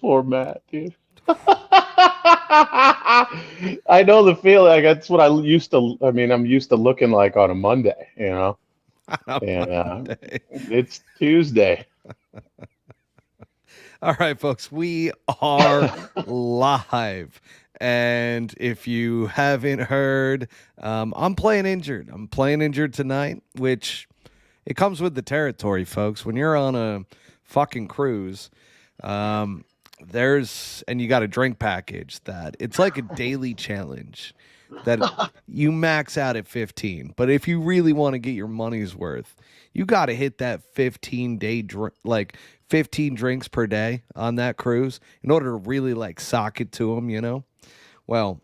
Poor Matt, dude. I know the feeling. Like, that's what I used to. I mean, I'm used to looking like on a Monday, On a and Monday. it's Tuesday. All right, folks, we are live. And if you haven't heard, I'm playing injured. I'm playing injured tonight, which it comes with the territory, folks. When you're on a fucking cruise, um, and you got a drink package that it's like a daily challenge that you max out at 15. But if you really want to get your money's worth, you got to hit that 15-day like 15 drinks per day on that cruise in order to really like sock it to them. Well,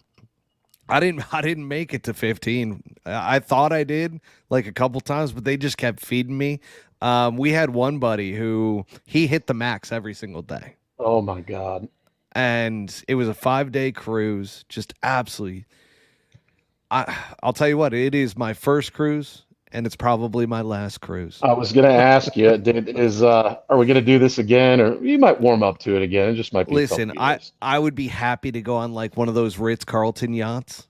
I didn't make it to 15. I thought I did like a couple times, but they just kept feeding me. We had one buddy who he hit the max every single day. Oh my God. And it was a 5-day cruise, just absolutely. I'll tell you what, it is my first cruise, and it's probably my last cruise. I was gonna ask you, are we gonna do this again, or you might warm up to it again? It just might be a Listen, couple I years. I would be happy to go on like one of those Ritz Carlton yachts,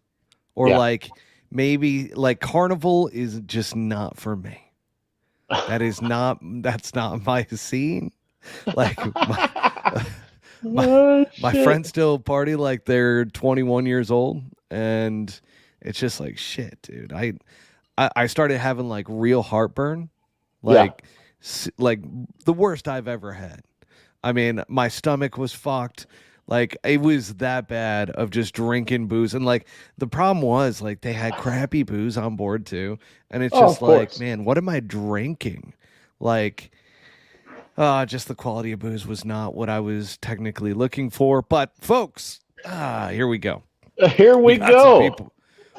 or Yeah. like maybe like Carnival is just not for me. That's not my scene. Like my Oh my shit. friends still party like they're 21 years old, and it's just like shit, dude. I started having like real heartburn, Yeah. like like the worst I've ever had. I mean, my stomach was fucked. Like it was that bad of just drinking booze, and like the problem was like they had crappy booze on board too, and it's Oh, just of like, course. man, what am I drinking? Like, just the quality of booze was not what I was technically looking for. But folks, here we go. Here We we got some go. people.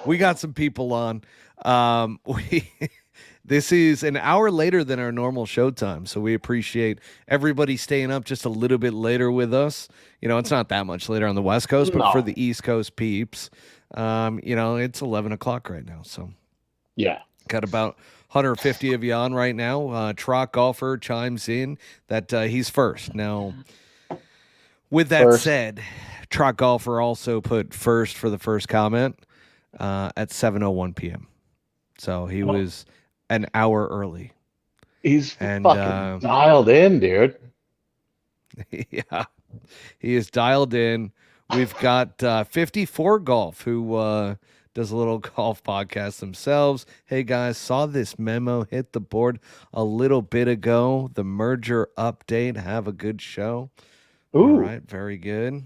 We got some people on. We this is an hour later than our normal show time, so we appreciate everybody staying up just a little bit later with us. It's not that much later on the West Coast, but for No. the East Coast peeps, it's 11 o'clock right now. So Yeah. got about 150 of you on right now. Trot Golfer chimes in that he's first. Now, with that First, said, Trot Golfer also put first for the first comment at 7:01 p.m. So he oh, was an hour early. he's And fucking dialed in, dude. yeah, he is dialed in. We've got 54 Golf, who does a little golf podcast themselves. Hey guys, saw this memo hit the board a little bit ago. The merger update. Have a good show. All Ooh. right, very good.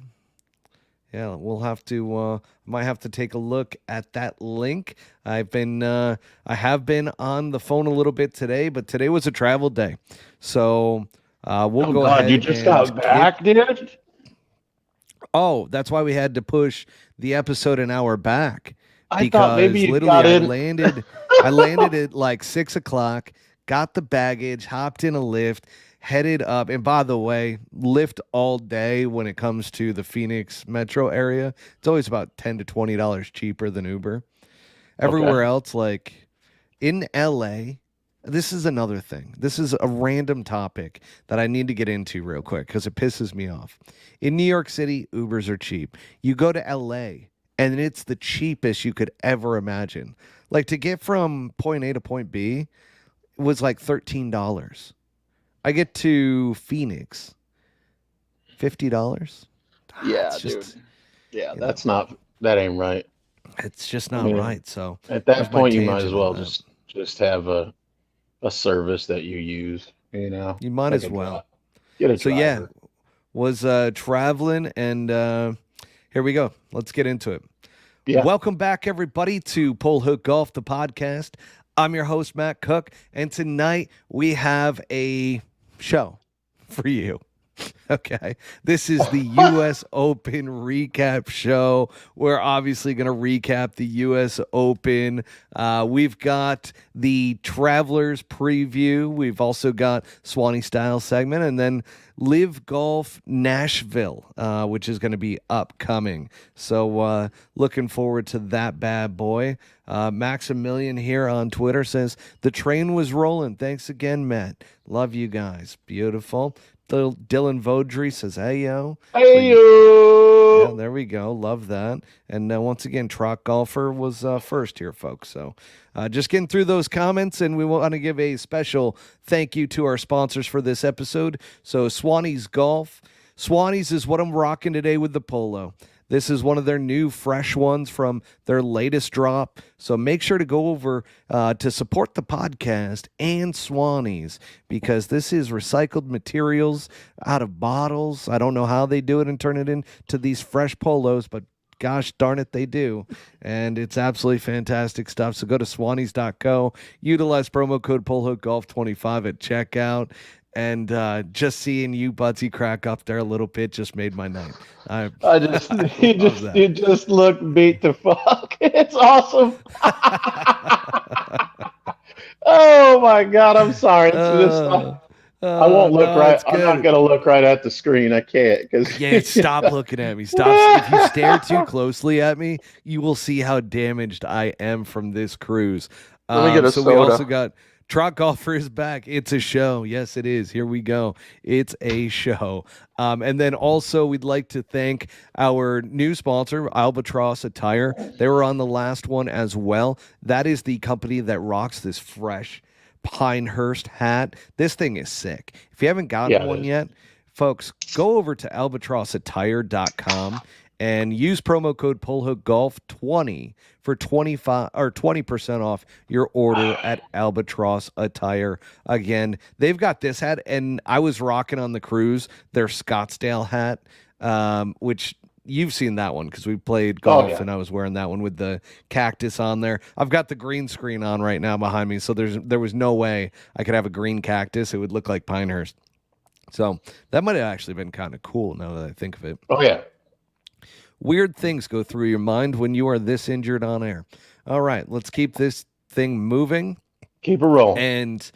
Yeah, we'll have to might have to take a look at that link. I have been on the phone a little bit today, but today was a travel day. So we'll Oh go God, you ahead just and got get. back, dude? Oh, that's why we had to push the episode an hour back, I thought maybe because you literally got in. I landed at like 6 o'clock, got the baggage, hopped in a lift, headed up. And by the way, Lyft all day when it comes to the Phoenix metro area, it's always about $10 to $20 cheaper than Uber. Okay. Everywhere else, like in LA, this is another thing. This is a random topic that I need to get into real quick because it pisses me off. In New York City, Ubers are cheap. You go to LA, and it's the cheapest you could ever imagine. Like to get from point A to point B was like $13. I get to Phoenix, $50. Yeah, It's dude. just, Yeah, you know, that ain't right. it's just I not mean, right. So at that was that my point, you might as tangent on well that. just have a service that you use, You might like as well. get a So yeah, driver. was traveling, and here we go. Let's get into it. Yeah. Welcome back, everybody, to Pole Hook Golf, the podcast. I'm your host, Matt Cook, and tonight we have a show for you. Okay. This is the U.S. Open recap show. We're obviously going to recap the U.S. Open. We've got the Travelers preview. We've also got Swanee Style segment, and then Live Golf Nashville, which is going to be upcoming. So looking forward to that bad boy. Maximilian here on Twitter says, the train was rolling. Thanks again, Matt. Love you guys. Beautiful. Dylan Vodry says, "Hey yo." Hey Yeah, yo. there we go. Love that. And once again, Trock Golfer was first here, folks. So just getting through those comments, and we want to give a special thank you to our sponsors for this episode. So Swanee's Golf. Swanee's is what I'm rocking today with the polo. This is one of their new fresh ones from their latest drop. So make sure to go over to support the podcast and Swanee's, because this is recycled materials out of bottles. I don't know how they do it and turn it into these fresh polos, but gosh darn it, they do. And it's absolutely fantastic stuff. So go to swanees.co, utilize promo code PoleHookGolf25 at checkout. And just seeing you, Budsy, crack up there a little bit just made my night. I just I you just look beat the fuck. It's awesome. Oh my God, I'm sorry. I won't look right. I'm not gonna look right at the screen. I can't because yeah. Stop looking at me. Stop. If you stare too closely at me, you will see how damaged I am from this cruise. Let me get a soda. We also got. Trock Golfer is back. It's a show. Yes, it is. Here we go. It's a show. And then also we'd like to thank our new sponsor, Albatross Attire. They were on the last one as well. That is the company that rocks this fresh Pinehurst hat. This thing is sick. If you haven't gotten one yet, folks, go over to albatrossattire.com and use promo code PoleHookGolf20 for 20% off your order at Albatross Attire. Again, they've got this hat, and I was rocking on the cruise their Scottsdale hat, which you've seen that one because we played golf, and I was wearing that one with the cactus on there. I've got the green screen on right now behind me, so there was no way I could have a green cactus. It would look like Pinehurst. So that might have actually been kind of cool now that I think of it. Oh, yeah. Weird things go through your mind when you are this injured on air. All right, let's keep this thing moving. Keep it rolling. And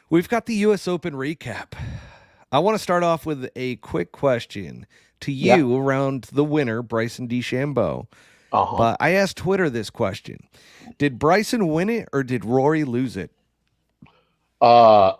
we've got the U.S. Open recap. I want to start off with a quick question to you around the winner, Bryson DeChambeau. But I asked Twitter this question. Did Bryson win it or did Rory lose it? I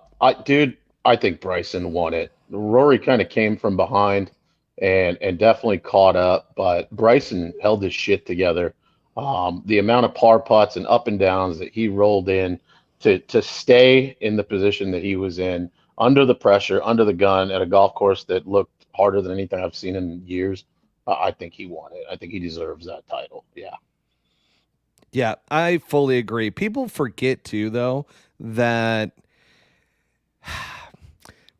think Bryson won it. Rory kind of came from behind and definitely caught up, but Bryson held his shit together. The amount of par putts and up and downs that he rolled in to stay in the position that he was in, under the pressure, under the gun, at a golf course that looked harder than anything I've seen in years. I think he won it. I think he deserves that title. Yeah. Yeah, I fully agree. People forget too, though, that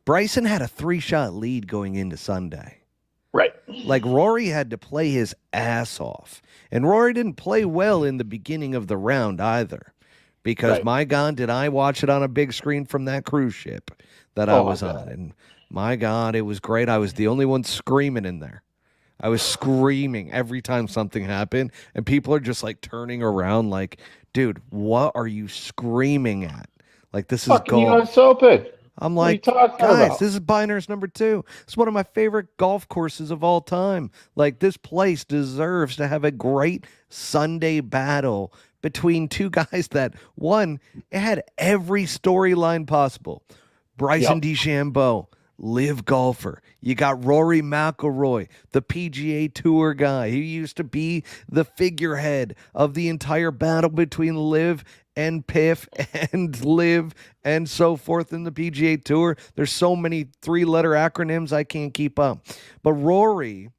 Bryson had a 3-shot lead going into Sunday. Right. Like, Rory had to play his ass off. And Rory didn't play well in the beginning of the round either. Because, my God, did I watch it on a big screen from that cruise ship that I was on. And, my God, it was great. I was the only one screaming in there. I was screaming every time something happened. And people are just, like, turning around like, dude, what are you screaming at? Like, this is golf. US Open. I'm like, guys, this is Pinehurst number 2. It's one of my favorite golf courses of all time. Like, this place deserves to have a great Sunday battle between two guys that, one, it had every storyline possible. Bryson DeChambeau, live golfer. You got Rory McIlroy, the PGA Tour guy. He used to be the figurehead of the entire battle between Liv and Piff and Liv and so forth in the PGA Tour. There's so many 3-letter acronyms I can't keep up. But Rory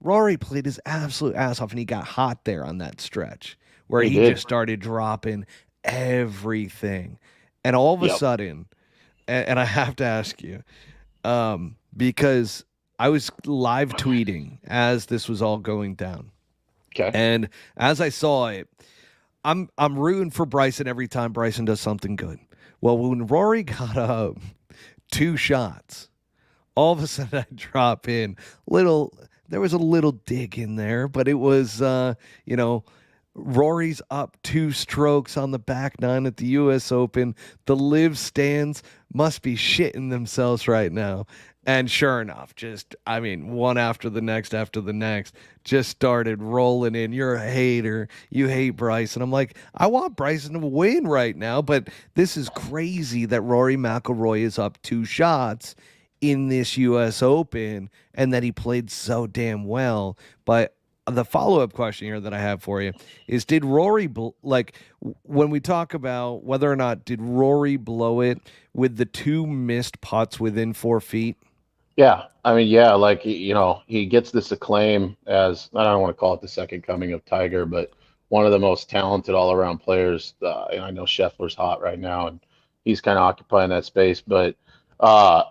played his absolute ass off, and he got hot there on that stretch where he just started dropping everything. And all of a sudden, and I have to ask you, because I was live tweeting as this was all going down. Okay. And as I saw it, I'm rooting for Bryson every time Bryson does something good. Well, when Rory got up 2 shots, all of a sudden I drop in there was a little dig in there, but it was, Rory's up 2 strokes on the back 9 at the U.S. Open. The Liv stands must be shitting themselves right now. And sure enough, one after the next, just started rolling in. You're a hater. You hate Bryson. I'm like, I want Bryson to win right now, but this is crazy that Rory McIlroy is up 2 shots in this US Open and that he played so damn well. But the follow-up question here that I have for you is, did Rory when we talk about whether or not did Rory blow it with the two missed putts within 4 feet? Yeah, I mean, yeah, like he gets this acclaim as, I don't want to call it the second coming of Tiger, but one of the most talented all-around players. And I know Scheffler's hot right now, and he's kind of occupying that space. But uh,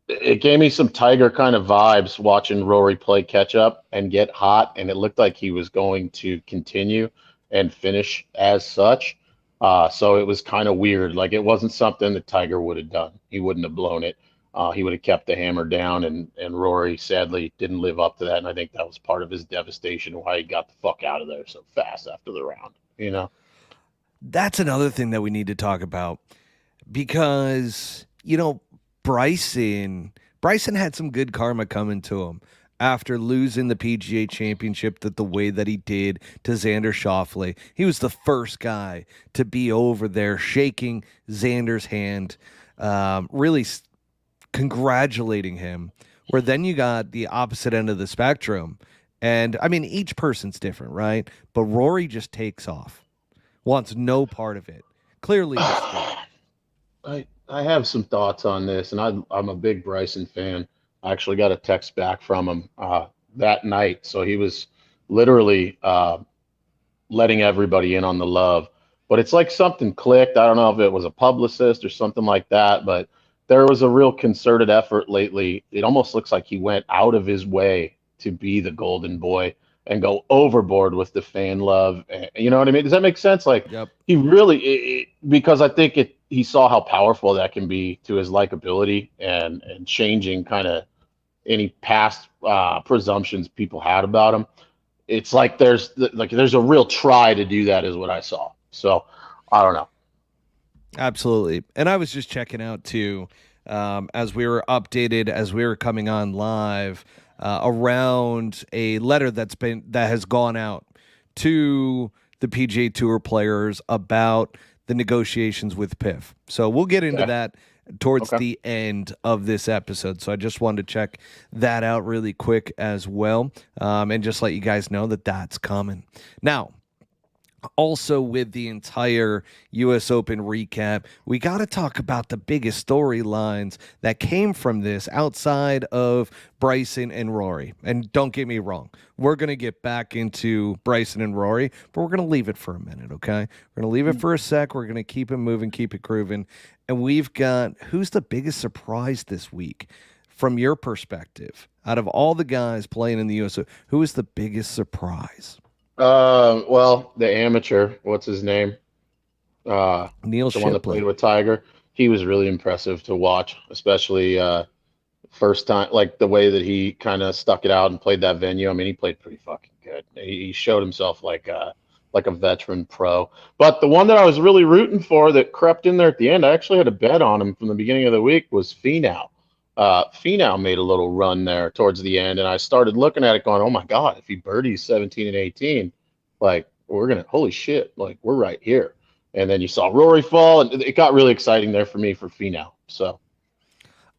it gave me some Tiger kind of vibes watching Rory play catch up and get hot, and it looked like he was going to continue and finish as such. So it was kind of weird. Like, it wasn't something that Tiger would have done. He wouldn't have blown it. He would have kept the hammer down, and Rory sadly didn't live up to that. And I think that was part of his devastation, why he got the fuck out of there so fast after the round. That's another thing that we need to talk about because, Bryson had some good karma coming to him after losing the PGA Championship the way that he did to Xander Schauffele. He was the first guy to be over there shaking Xander's hand, really congratulating him, where then you got the opposite end of the spectrum. And I mean, each person's different, right? But Rory just takes off, wants no part of it. Clearly destroyed. I have some thoughts on this, and I'm a big Bryson fan. I actually got a text back from him that night, so he was literally letting everybody in on the love. But it's like something clicked. I don't know if it was a publicist or something like that, but there was a real concerted effort lately. It almost looks like he went out of his way to be the golden boy and go overboard with the fan love. You know what I mean? Does that make sense? Like, Yep. he really, because I think he saw how powerful that can be to his likability and changing kind of any past presumptions people had about him. It's like there's a real try to do that is what I saw. So I don't know. Absolutely. And I was just checking out too, as we were updated, as we were coming on live, around a letter that has gone out to the PGA Tour players about the negotiations with PIF. So we'll get into that towards the end of this episode. So I just wanted to check that out really quick as well, and just let you guys know that that's coming. Now, also with the entire US Open recap, we got to talk about the biggest storylines that came from this outside of Bryson and Rory. And don't get me wrong, we're going to get back into Bryson and Rory, but we're going to leave it for a minute, okay? We're going to leave it for a sec. We're going to keep it moving, keep it grooving. And we've got, who's the biggest surprise this week from your perspective? Out of all the guys playing in the US Open, who is the biggest surprise? Well, the amateur, what's his name? Neil the one that Shipley. played with Tiger. He was really impressive to watch, especially first time, like the way that he kind of stuck it out and played that venue. I mean, he played pretty fucking good. He showed himself like a veteran pro. But the one that I was really rooting for that crept in there at the end, I actually had a bet on him from the beginning of the week, was Finau. Finau made a little run there towards the end, and I started looking at it going, oh my God, if he birdies 17 and 18, like, holy shit, like, we're right here. And then you saw Rory fall, and it got really exciting there for me for Finau. So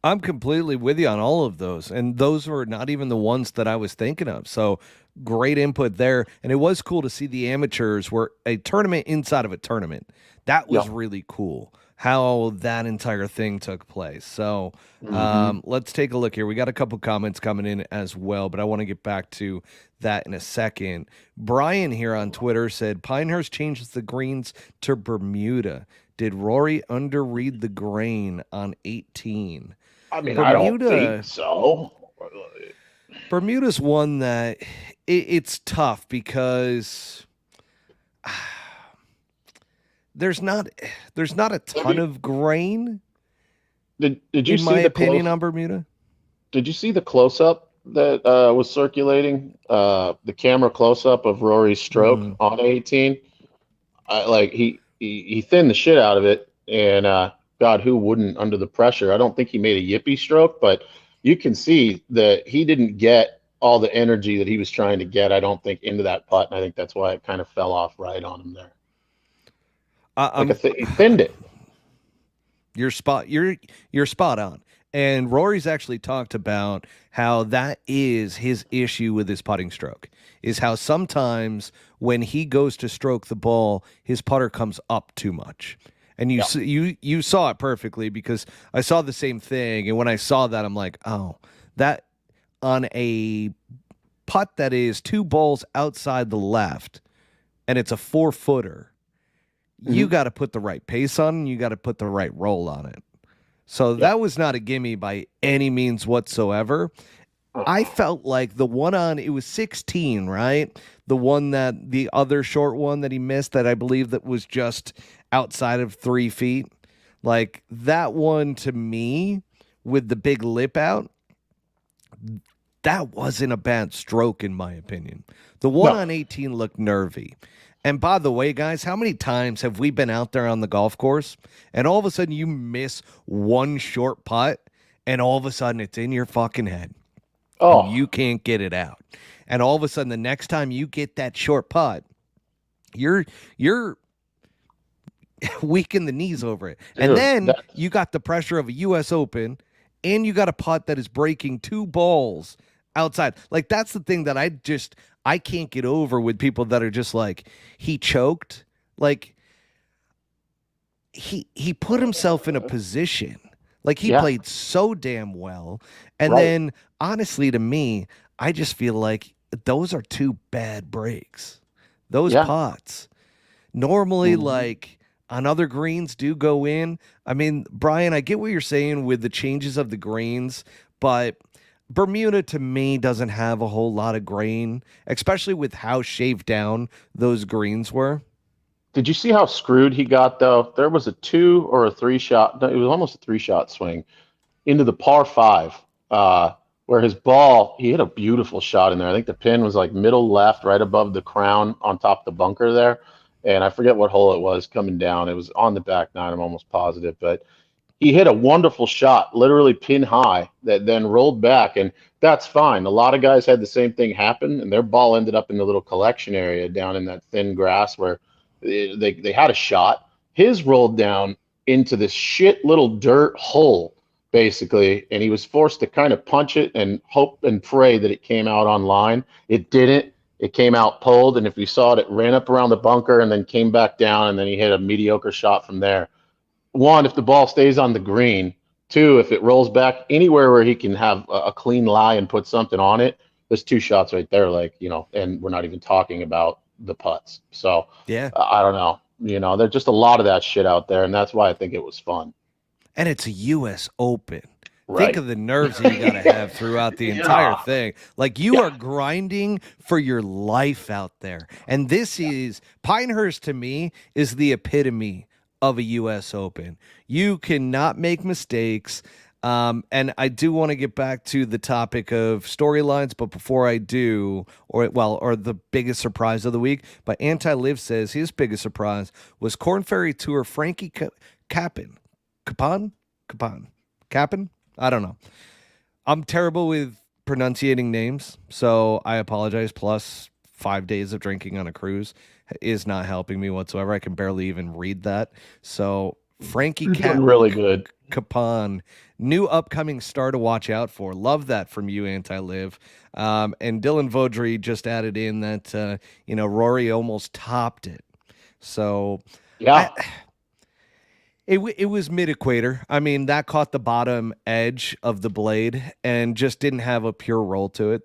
I'm completely with you on all of those. And those were not even the ones that I was thinking of. So great input there. And it was cool to see the amateurs were a tournament inside of a tournament. That was really cool how that entire thing took place. So let's take a look here. We got a couple comments coming in as well, but I want to get back to that in a second. Brian here on Twitter said Pinehurst changes the greens to Bermuda. Did Rory underread the grain on 18? I mean, Bermuda, I don't think so. Bermuda's one that it's tough because there's not a ton of grain. Did you in see my the opinion on Bermuda? Did you see the close up that was circulating? The camera close up of Rory's stroke on 18. Like he thinned the shit out of it, and God, who wouldn't under the pressure? I don't think he made a yippee stroke, but you can see that he didn't get all the energy that he was trying to get, I don't think, into that putt, and I think that's why it kind of fell off right on him there. He thinned it. You're spot on. And Rory's actually talked about how that is his issue with his putting stroke, is how sometimes when he goes to stroke the ball, his putter comes up too much. And Yeah. you saw it perfectly because I saw the same thing. And when I saw that, I'm like, oh, that on a putt that is 2 balls outside the left and it's a 4-footer, you Mhm. got to put the right pace on and you got to put the right roll on it. So Yeah. that was not a gimme by any means whatsoever. I Uh-uh. felt like the one on it was 16, right? The one that the other short one that he missed that I believe that was just outside of 3 feet. Like that one to me with the big lip out, that wasn't a bad stroke in my opinion. The one No. on 18 looked nervy. And by the way, guys, how many times have we been out there on the golf course and all of a sudden you miss one short putt and all of a sudden it's in your fucking head and Oh, you can't get it out. And all of a sudden the next time you get that short putt, you're weak in the knees over it. And dude, then that you got the pressure of a US Open and you got a putt that is breaking 2 balls outside. Like that's the thing that I can't get over with people that are just like he choked. Like he put himself in a position. Like he yeah, played so damn well. And right. then honestly to me, I just feel like those are 2 bad breaks. Those Yeah. putts. Normally, Mhm. like on other greens, do go in. I mean, Brian, I get what you're saying with the changes of the greens, but Bermuda to me doesn't have a whole lot of grain, especially with how shaved down those greens were. Did you see how screwed he got though? There was a 2 or a 3 shot. No, it was almost a 3 shot swing into the par five, uh, where his ball, he hit a beautiful shot in there. I think the pin was like middle left, right above the crown on top of the bunker there. And I forget what hole it was coming down. It was on the back nine, I'm almost positive. But he hit a wonderful shot, literally pin high, that then rolled back. And that's fine. A lot of guys had the same thing happen, and their ball ended up in the little collection area down in that thin grass where they had a shot. His rolled down into this shit little dirt hole basically, and he was forced to kind of punch it and hope and pray that it came out on line. It didn't. It came out pulled, and if you saw it, it ran up around the bunker and then came back down, and then he hit a mediocre shot from there. One, if the ball stays on the green. Two, if it rolls back anywhere where he can have a clean lie and put something on it, there's 2 shots right there, like, and we're not even talking about the putts. So Yeah. I don't know. There's just a lot of that shit out there, and that's why I think it was fun. And it's a US Open. Think Right. of the nerves that you got to have throughout the entire Yeah. thing. Like you Yeah. are grinding for your life out there. And this is Pinehurst to me is the epitome of a US Open. You cannot make mistakes. And I do want to get back to the topic of storylines, but before I do, or the biggest surprise of the week, but Anti Live says his biggest surprise was Corn Ferry Tour Frankie Capin. Capon? Capon. Capon? I don't know. I'm terrible with pronunciating names, so I apologize. Plus, 5 days of drinking on a cruise is not helping me whatsoever. I can barely even read that. So, Frankie You're doing really good. Capon, new upcoming star to watch out for. Love that from you, Anti Live. And Dylan Vaudry just added in that, Rory almost topped it. So, I. Yeah. It was mid equator. I mean, that caught the bottom edge of the blade and just didn't have a pure roll to it.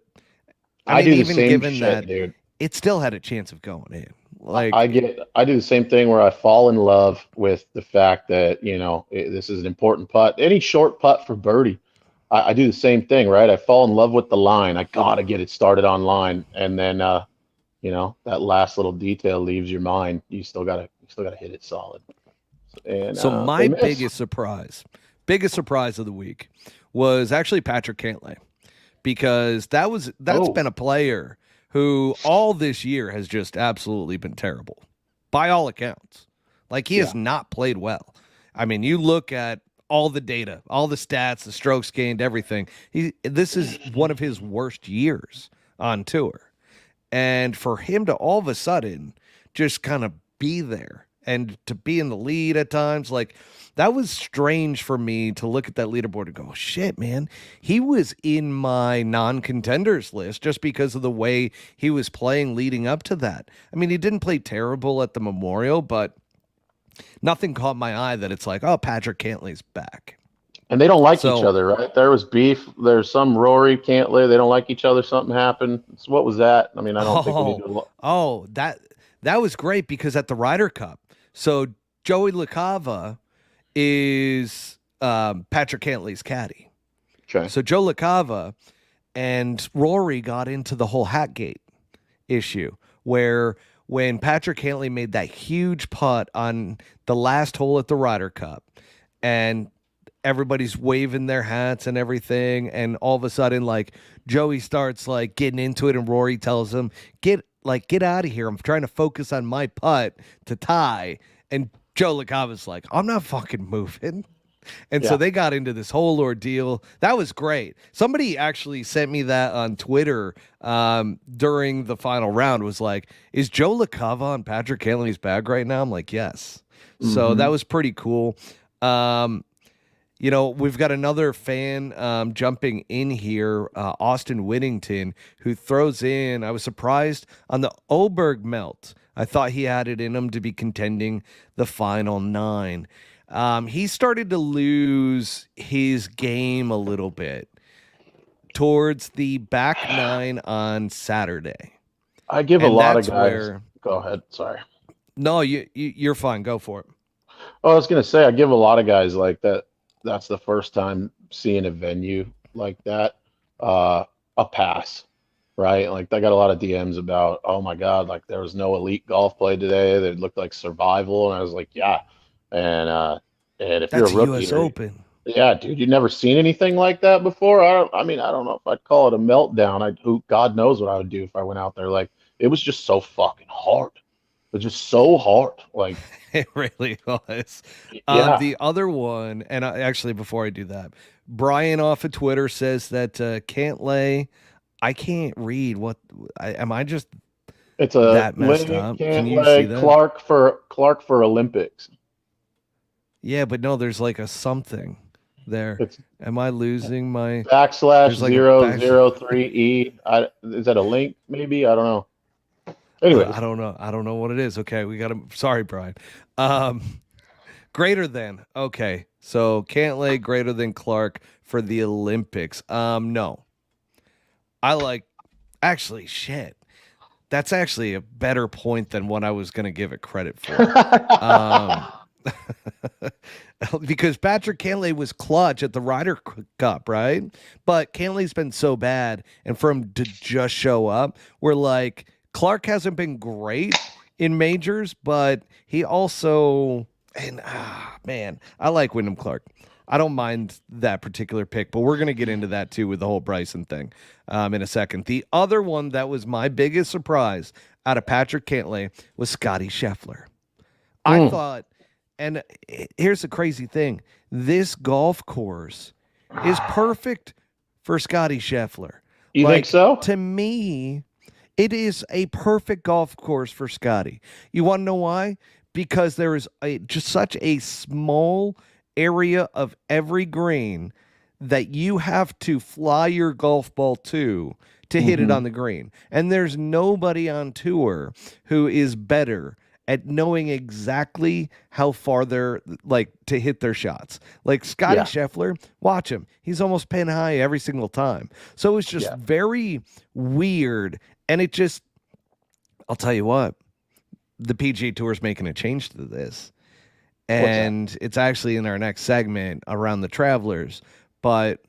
I I mean, do the even same given shit, that dude. it still had a chance of going in. I Like, get I do the same thing where I fall in love with the fact that, this is an important putt. Any short putt for birdie. I do the same thing, right? I fall in love with the line. I gotta get it started on line. And then that last little detail leaves your mind. You still gotta hit it solid. And so they my miss. biggest surprise of the week was actually Patrick Cantlay because that's Oh, been a player who all this year has just absolutely been terrible by all accounts. Like he has yeah. not played well. I mean, you look at all the data, all the stats, the strokes gained, everything. This is one of his worst years on tour. And for him to all of a sudden just kind of be there and to be in the lead at times. Like, that was strange for me to look at that leaderboard and go, oh, shit, man, he was in my non-contenders list just because of the way he was playing leading up to that. I mean, he didn't play terrible at the Memorial, but nothing caught my eye that it's like, oh, Patrick Cantley's back. And they don't like each So, other, right? There was beef. There's some Rory Cantley. They don't like each other. Something happened. So what was that? I mean, I don't think we need oh, to. that was great because at the Ryder Cup, so Joey LaCava is Patrick Cantley's caddy. Okay. So Joe LaCava and Rory got into the whole Hatgate issue where when Patrick Cantley made that huge putt on the last hole at the Ryder Cup and everybody's waving their hats and everything, and all of a sudden, like, Joey starts like getting into it and Rory tells him, get out of here, I'm trying to focus on my putt to tie. And Joe LaCava's like, I'm not fucking moving. And so Yeah. they got into this whole ordeal. That was great. Somebody actually sent me that on Twitter during the final round, was like, is Joe LaCava on Patrick Cantley's bag right now? I'm like, yes. So that was pretty cool. We've got another fan jumping in here, Austin Whittington, who throws in, I was surprised on the Oberg melt. I thought he had it in him to be contending the final 9. He started to lose his game a little bit towards the back 9 on Saturday. I give a And lot of that's guys. Go ahead. Sorry. No, you're fine. Go for it. Oh, I was gonna say I give a lot of guys like that. That's the first time seeing a venue like that, a pass, right? Like I got a lot of DMs about, oh my God, like there was no elite golf play today. That looked like survival, and I was like, yeah. And if That's you're a a rookie, U.S. Open. yeah, dude, you've never seen anything like that before. I mean, I don't know if I'd call it a meltdown. Who God knows what I would do if I went out there. Like it was just so fucking hard. It was just so hard. Like, It really was. yeah, The other one, and actually, before I do that, Brian off of Twitter says that Cantlay, I can't read what. Am I just it's a that messed Lane up? Can you see Cantlay that? Clark for Olympics. Yeah, but no, there's like a something there. It's Am I losing my? backslash There's like a 003E. Is that a link? Maybe I don't know. Anyways, I don't know. I don't know what it is. Okay, we got to. Sorry, Brian. Um, Greater than. Okay, so Cantlay greater than Clark for the Olympics. No, I like. Actually, shit. That's actually a better point than what I was going to give it credit for. Um, because Patrick Cantlay was clutch at the Ryder Cup, right? But Cantley's been so bad, and for him to just show up, we're like, Clark hasn't been great in majors, but he also, and man, I like Wyndham Clark. I don't mind that particular pick, but we're going to get into that too with the whole Bryson thing in a second. The other one that was my biggest surprise out of Patrick Cantlay was Scotty Scheffler. I thought, and here's the crazy thing, this golf course is perfect for Scotty Scheffler. you think so? To me, it is a perfect golf course for Scotty. You want to know why? Because there is just such a small area of every green that you have to fly your golf ball to hit it on the green. And there's nobody on tour who is better at knowing exactly how far they're like to hit their shots. Like Scotty Yeah. Scheffler, watch him. He's almost pin high every single time. So it's just Yeah. very weird. And it just, I'll tell you what, the PGA Tour is making a change to this. And it's actually in our next segment around the Travelers. But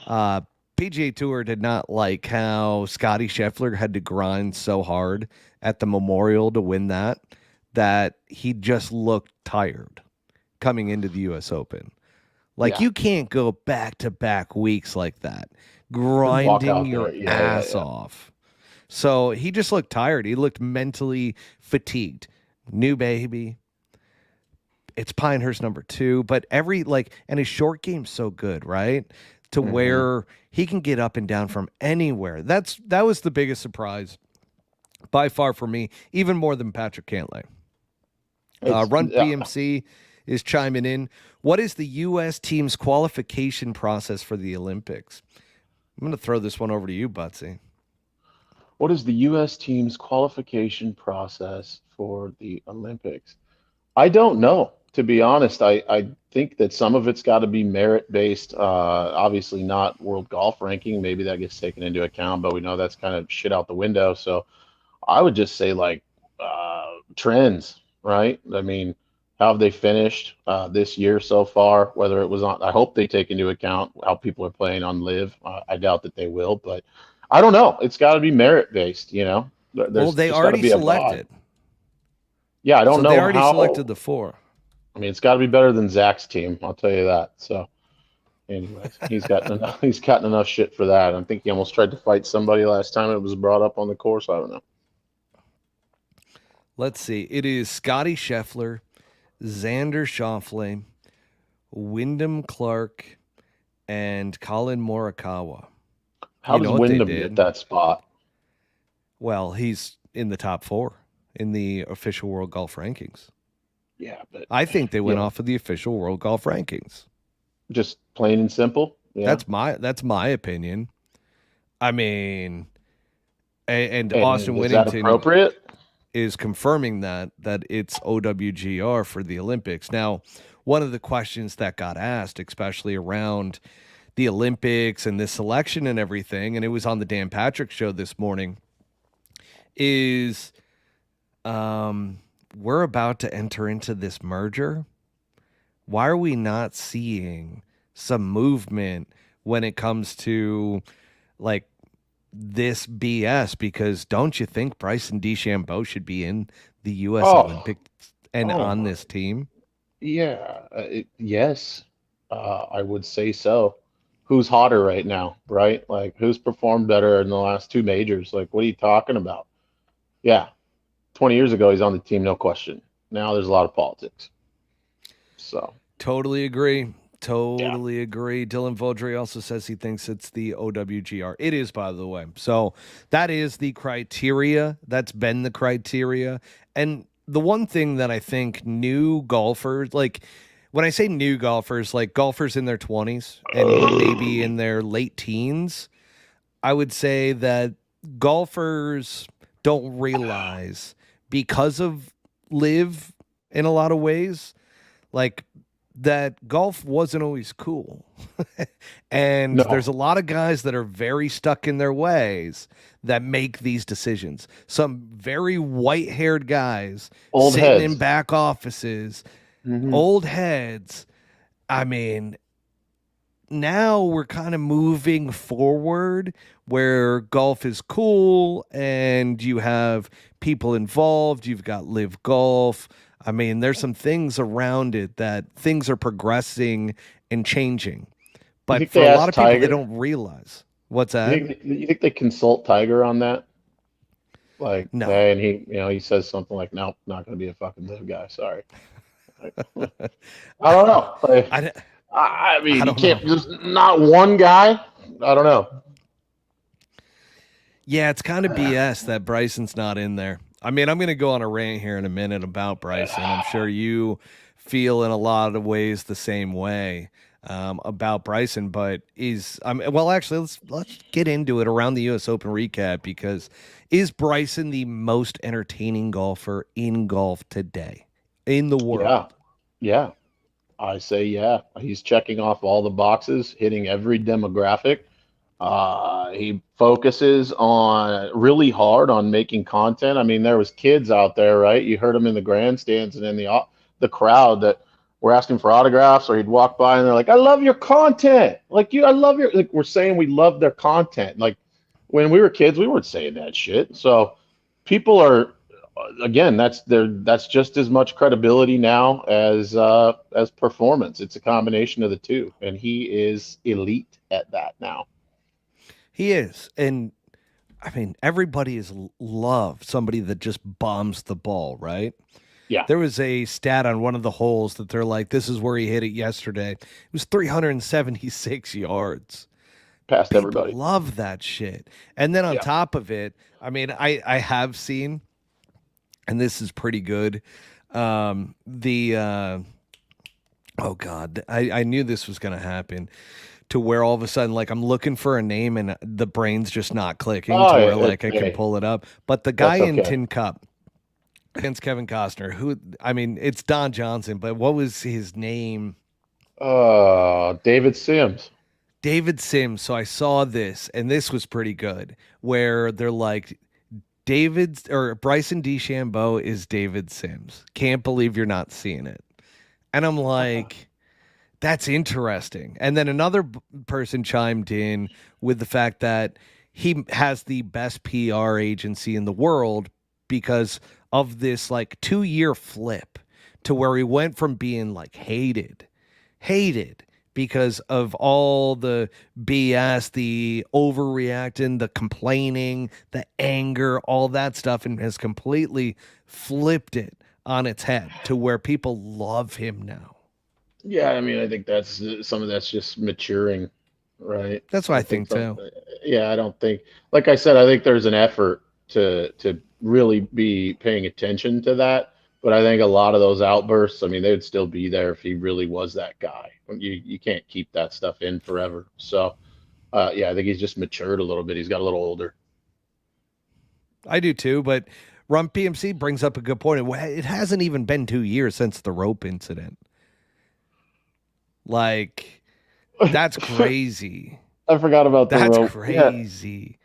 PGA Tour did not like how Scotty Scheffler had to grind so hard at the Memorial to win that he just looked tired coming into the U.S. Open. Like, Yeah. you can't go back-to-back weeks like that, walk grinding out your there. Yeah, ass yeah. off. So he just looked tired. He looked mentally fatigued. New baby. It's Pinehurst number 2, but and his short game's so good, right? To where he can get up and down from anywhere. That was the biggest surprise by far for me, even more than Patrick Cantlay. It's Run PMC is chiming in. What is the U.S. team's qualification process for the Olympics? I'm going to throw this one over to you, Butsy. what is the U.S. team's qualification process for the Olympics? I don't know, to be honest. I think that some of it's got to be merit based. Obviously, not world golf ranking. Maybe that gets taken into account, but we know that's kind of shit out the window. So I would just say like trends, right? I mean, how have they finished this year so far? Whether it was on, I hope they take into account how people are playing on live. I doubt that they will, but I don't know. It's got to be merit based, you know. Well, There's they just got to already be a vibe. selected. Yeah, I don't So they know already how. selected the four. I mean, it's got to be better than Zach's team. I'll tell you that. So, anyways, he's gotten enough shit for that. I think he almost tried to fight somebody last time it was brought up on the course. I don't know. Let's see. It is Scotty Scheffler, Xander Schauffele, Wyndham Clark, and Colin Morikawa. How You does know what they Wyndham did? get that spot? Well, he's in the top four in the official World Golf Rankings. Yeah, but I think they went yeah, off of the official World Golf Rankings. just plain and simple. Yeah, That's my opinion. I mean, and and Austin is that Whittington appropriate? is confirming that it's OWGR for the Olympics. Now, one of the questions that got asked, especially around the Olympics and this selection and everything, and it was on the Dan Patrick show this morning, is we're about to enter into this merger. Why are we not seeing some movement when it comes to like this BS? Because don't you think Bryson DeChambeau should be in the U.S. Oh, Olympics and oh on my. this team? Yeah, yes, I would say so. Who's hotter right now, right? Like, who's performed better in the last two majors? Like, what are you talking about? Yeah, 20 years ago, he's on the team, no question. Now there's a lot of politics. So, Totally agree. yeah. Totally agree. Dylan Vaudry also says he thinks it's the OWGR. It is, by the way. So that is the criteria. That's been the criteria. And the one thing that I think new golfers, like when I say new golfers, like golfers in their 20s and maybe in their late teens, I would say that golfers don't realize because of live in a lot of ways, like that golf wasn't always cool. And there's No, a lot of guys that are very stuck in their ways that make these decisions. Some very white haired guys old sitting in heads. back offices, Hmm. old heads. I mean, now we're kind of moving forward where golf is cool and you have people involved. You've got live golf. I mean, there's some things around it that things are progressing and changing. You But think for they a lot asked of people, they Tiger? don't realize what's You that. think they consult Tiger on that? Like, No, hey, and he says something like, "Nope, not going to be a fucking live guy. Sorry." Like, I don't know. Like, I, I I mean, you don't can't know. just not one guy. I don't know. Yeah, it's kind of BS that Bryson's not in there. I mean, I'm going to go on a rant here in a minute about Bryson. I'm sure you feel in a lot of ways the same way about Bryson, but well, actually, let's get into it around the U.S. Open recap because is Bryson the most entertaining golfer in golf today in the Yeah, world? yeah. I say yeah. He's checking off all the boxes, hitting every demographic. He focuses on really hard on making content. I mean, there was kids out there, right? You heard him in the grandstands and in the crowd that were asking for autographs, or he'd walk by and they're like, "I love your content." Like I love your like we're saying we love their content. Like when we were kids, we weren't saying that shit. So people are again, that's just as much credibility now as performance. It's a combination of the two, and he is elite at that now. He is. And I mean, everybody is love somebody that just bombs the ball, right? Yeah, There was a stat on one of the holes that they're like, this is where he hit it yesterday. It was 376 yards. past People everybody. love that shit. And then on Yeah. top of it, I mean, I have seen, and this is pretty good. The oh god, I knew this was gonna happen to where all of a sudden like I'm looking for a name and the brain's just not clicking Oh, to where it's like I can okay. pull it up. But the guy That's in okay. Tin Cup against Kevin Costner, who I mean, it's Don Johnson, but what was his name? David Sims. David Sims. So I saw this, and this was pretty good, where they're like, David or Bryson DeChambeau is David Sims. Can't believe you're not seeing it. And I'm like, that's interesting. And then another person chimed in with the fact that he has the best PR agency in the world because of this like 2 year flip to where he went from being like hated because of all the BS, the overreacting, the complaining, the anger, all that stuff, and has completely flipped it on its head to where people love him now. Yeah, I mean, I think that's some of that's just maturing, right? That's what I I think think some, too. yeah, I don't think, like I said, I think there's an effort to really be paying attention to that. But I think a lot of those outbursts, I mean, they would still be there if he really was that guy. You can't keep that stuff in forever. So, yeah, I think he's just matured a little bit. He's got a little older. I do too, but Rum PMC brings up a good point. It hasn't even been 2 years since the rope incident. Like, that's crazy. I forgot about the That's rope. Yeah, crazy.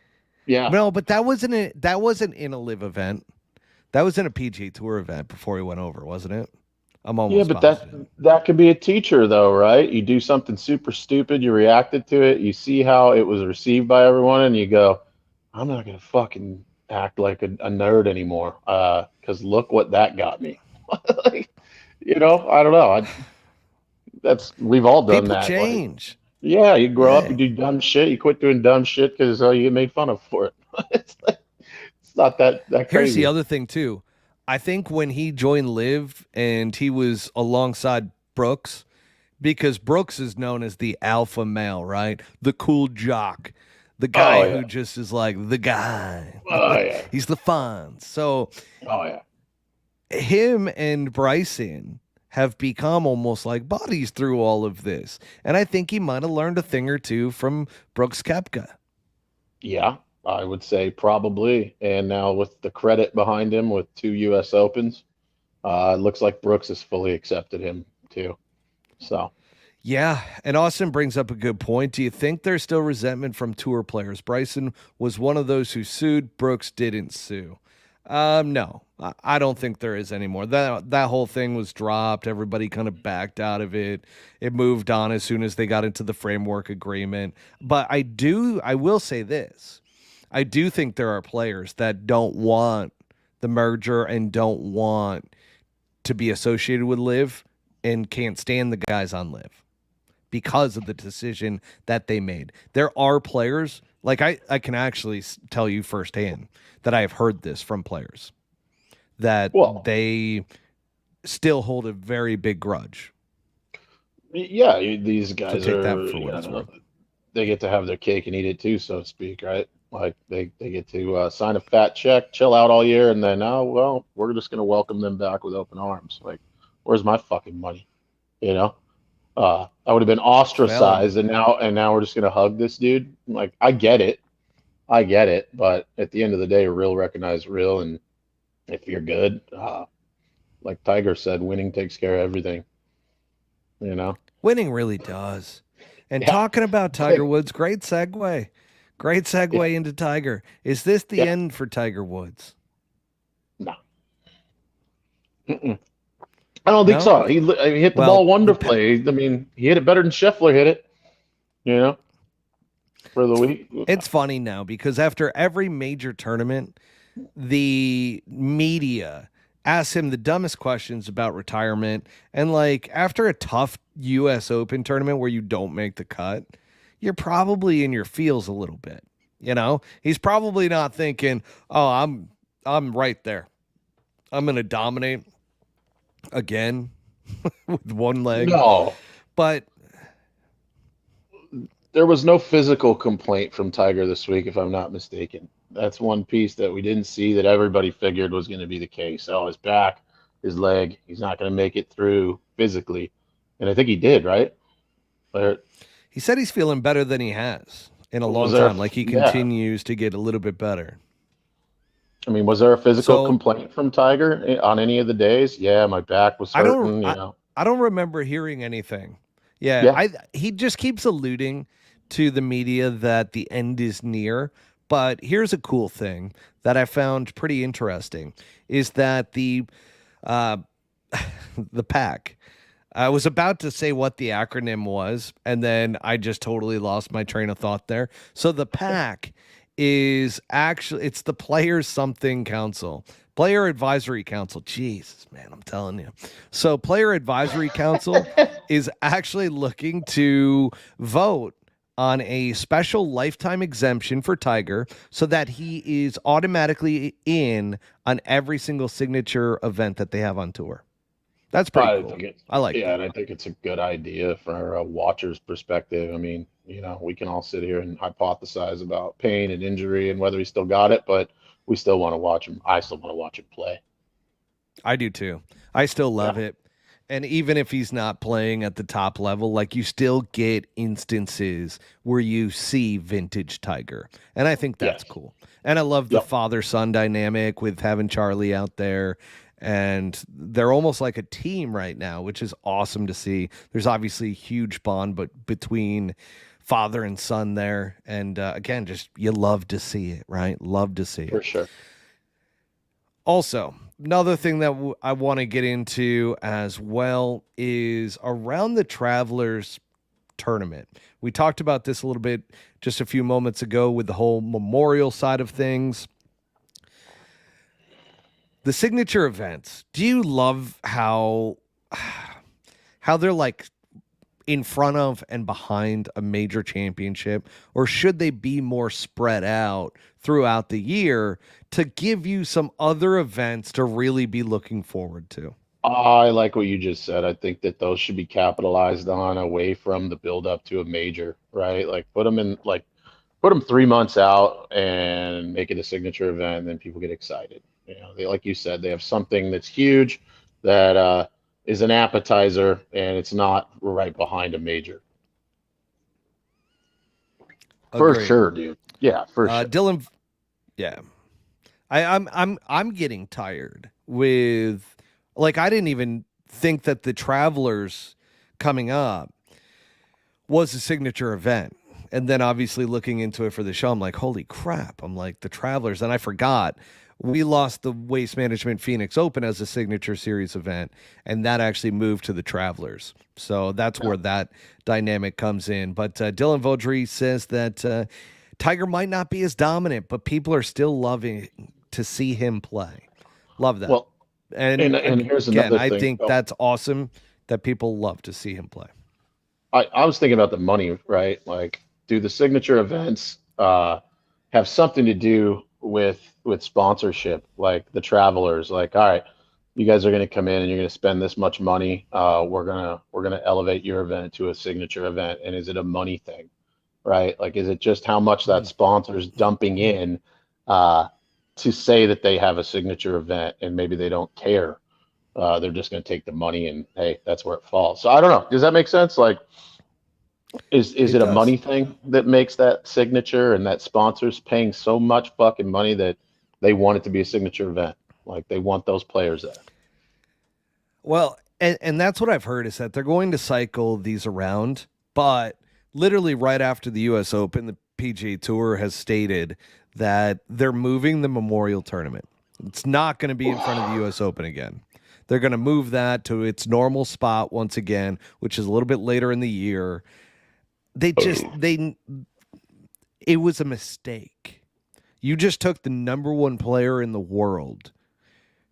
yeah, No, but that wasn't in a live event. That was in a PG Tour event before he went over, wasn't it? I'm yeah. almost But that positive. that could be a teacher, though, right? You do something super stupid, you reacted to it, you see how it was received by everyone, and you go, "I'm not gonna fucking act like a nerd anymore." Because look what that got me. Like, I don't know. That's we've all done People that. Like, change. yeah, you grow up, you Yeah. do dumb shit, you quit doing dumb shit because you get made fun of for it. It's not that Here's the crazy. other thing too. I think when he joined Live and he was alongside Brooks, because Brooks is known as the alpha male, right? The cool jock, the Oh guy yeah. who just is like the guy. Oh yeah. He's the fun. So Oh yeah. him and Bryson have become almost like buddies through all of this. And I think he might have learned a thing or two from Brooks Kepka. Yeah, I would say probably. And now with the credit behind him with two U.S. Opens, it looks like Brooks has fully accepted him too. So Yeah, and Austin brings up a good point. Do you think there's still resentment from tour players? Bryson was one of those who sued. Brooks didn't sue. No, I don't think there is anymore. That whole thing was dropped. Everybody kind of backed out of it. It moved on as soon as they got into the framework agreement. But I will say this. I do think there are players that don't want the merger and don't want to be associated with Live and can't stand the guys on Live because of the decision that they made. There are players, like I can actually tell you firsthand that I have heard this from players that well, they still hold a very big grudge. yeah, these So guys take that are, for what it's worth. they get to have their cake and eat it too, so to speak, right? Like they get to sign a fat check, chill out all year, and then, oh well, we're just gonna welcome them back with open arms. Like, where's my fucking money? You know? I would have been Well, ostracized, and now we're just gonna hug this dude. Like, I get it, but at the end of the day, real recognize real, and if you're good, like Tiger said, winning takes care of everything. You know? winning really does. And Yeah. talking about Tiger Woods, great segue. Great Yeah. segue into Tiger. Is this the Yeah. end for Tiger Woods? No. Mm-mm. I don't think No? so. He hit the ball Well, wonderfully. I mean, he hit it better than Scheffler hit it. You know, for the week. it's funny now because after every major tournament, the media asks him the dumbest questions about retirement. And like after a tough US Open tournament where you don't make the cut, you're probably in your feels a little bit. You know, he's probably not thinking, "Oh, I'm right there. I'm going to dominate again with one leg." No, But there was no physical complaint from Tiger this week, if I'm not mistaken. That's one piece that we didn't see that everybody figured was going to be the case. Oh, his back. his leg. He's not going to make it through physically, and I think he did, right? But He said he's feeling better than he has in a was long there? time. Like he Yeah, continues to get a little bit better. I mean, was there a physical So complaint from Tiger on any of the days? Yeah, my back was I don't hurting. You I, know. I don't remember hearing anything. Yeah, Yeah, I he just keeps alluding to the media that the end is near. But here's a cool thing that I found pretty interesting is that uh the pack. I was about to say what the acronym was, and then I just totally lost my train of thought there. So the pack is actually it's the Players Something Council, Player Advisory Council. Jesus, man, I'm telling you. So Player Advisory Council is actually looking to vote on a special lifetime exemption for Tiger so that he is automatically in on every single signature event that they have on tour. That's pretty I cool. think it's I like yeah, that. and I think it's a good idea from a watcher's perspective. I mean, we can all sit here and hypothesize about pain and injury and whether he still got it, but we still want to watch him. I still want to watch him play. I do too. I still love Yeah. it. And even if he's not playing at the top level, like you still get instances where you see vintage Tiger. And I think that's Yes. cool. And I love the Yep. father son dynamic with having Charlie out there. And they're almost like a team right now, which is awesome to see. There's obviously a huge bond but between father and son there. And again, just you love to see it, right? Love to see For it. sure. Also, another thing that I want to get into as well is around the Travelers tournament. We talked about this a little bit just a few moments ago with the whole memorial side of things. The signature events. Do you love how they're like in front of and behind a major championship, or should they be more spread out throughout the year to give you some other events to really be looking forward to? I like what you just said. I think that those should be capitalized on away from the build up to a major, right? Like put them 3 months out and make it a signature event, and then people get excited. They like you said, they have something that's huge that is an appetizer, and it's not right behind a major. For Agreed. sure, dude. Yeah, for sure. Dylan, yeah, I'm getting tired with like I didn't even think that the Travelers coming up was a signature event. And then obviously looking into it for the show, I'm like, holy crap. I'm like, the Travelers. And I forgot we lost the Waste Management Phoenix Open as a signature series event. And that actually moved to the Travelers. So that's Yeah, where that dynamic comes in. But Dylan Vaudry says that Tiger might not be as dominant, but people are still loving to see him play. Love that. well, And and here's again, another I thing. think Oh, that's awesome that people love to see him play. I was thinking about the money, right? Like, do the signature events have something to do with sponsorship, like the travelers? Like, all right, you guys are going to come in and you're going to spend this much money. We're gonna elevate your event to a signature event, and is it a money thing, right? Like, is it just how much that Mm. sponsor's dumping in uh, to say that they have a signature event, and maybe they don't care. They're just going to take the money, and hey, that's where it falls. So I don't know. Does that make sense? Like, is It it a does. money thing that makes that signature, and that sponsors paying so much fucking money that they want it to be a signature event? Like, they want those players there. Well, and that's what I've heard is that they're going to cycle these around, but literally right after the US Open, the PGA Tour has stated that they're moving the Memorial Tournament. It's not going to be in front of the US Open again. They're going to move that to its normal spot once again, which is a little bit later in the year. They it was a mistake. You just took the number one player in the world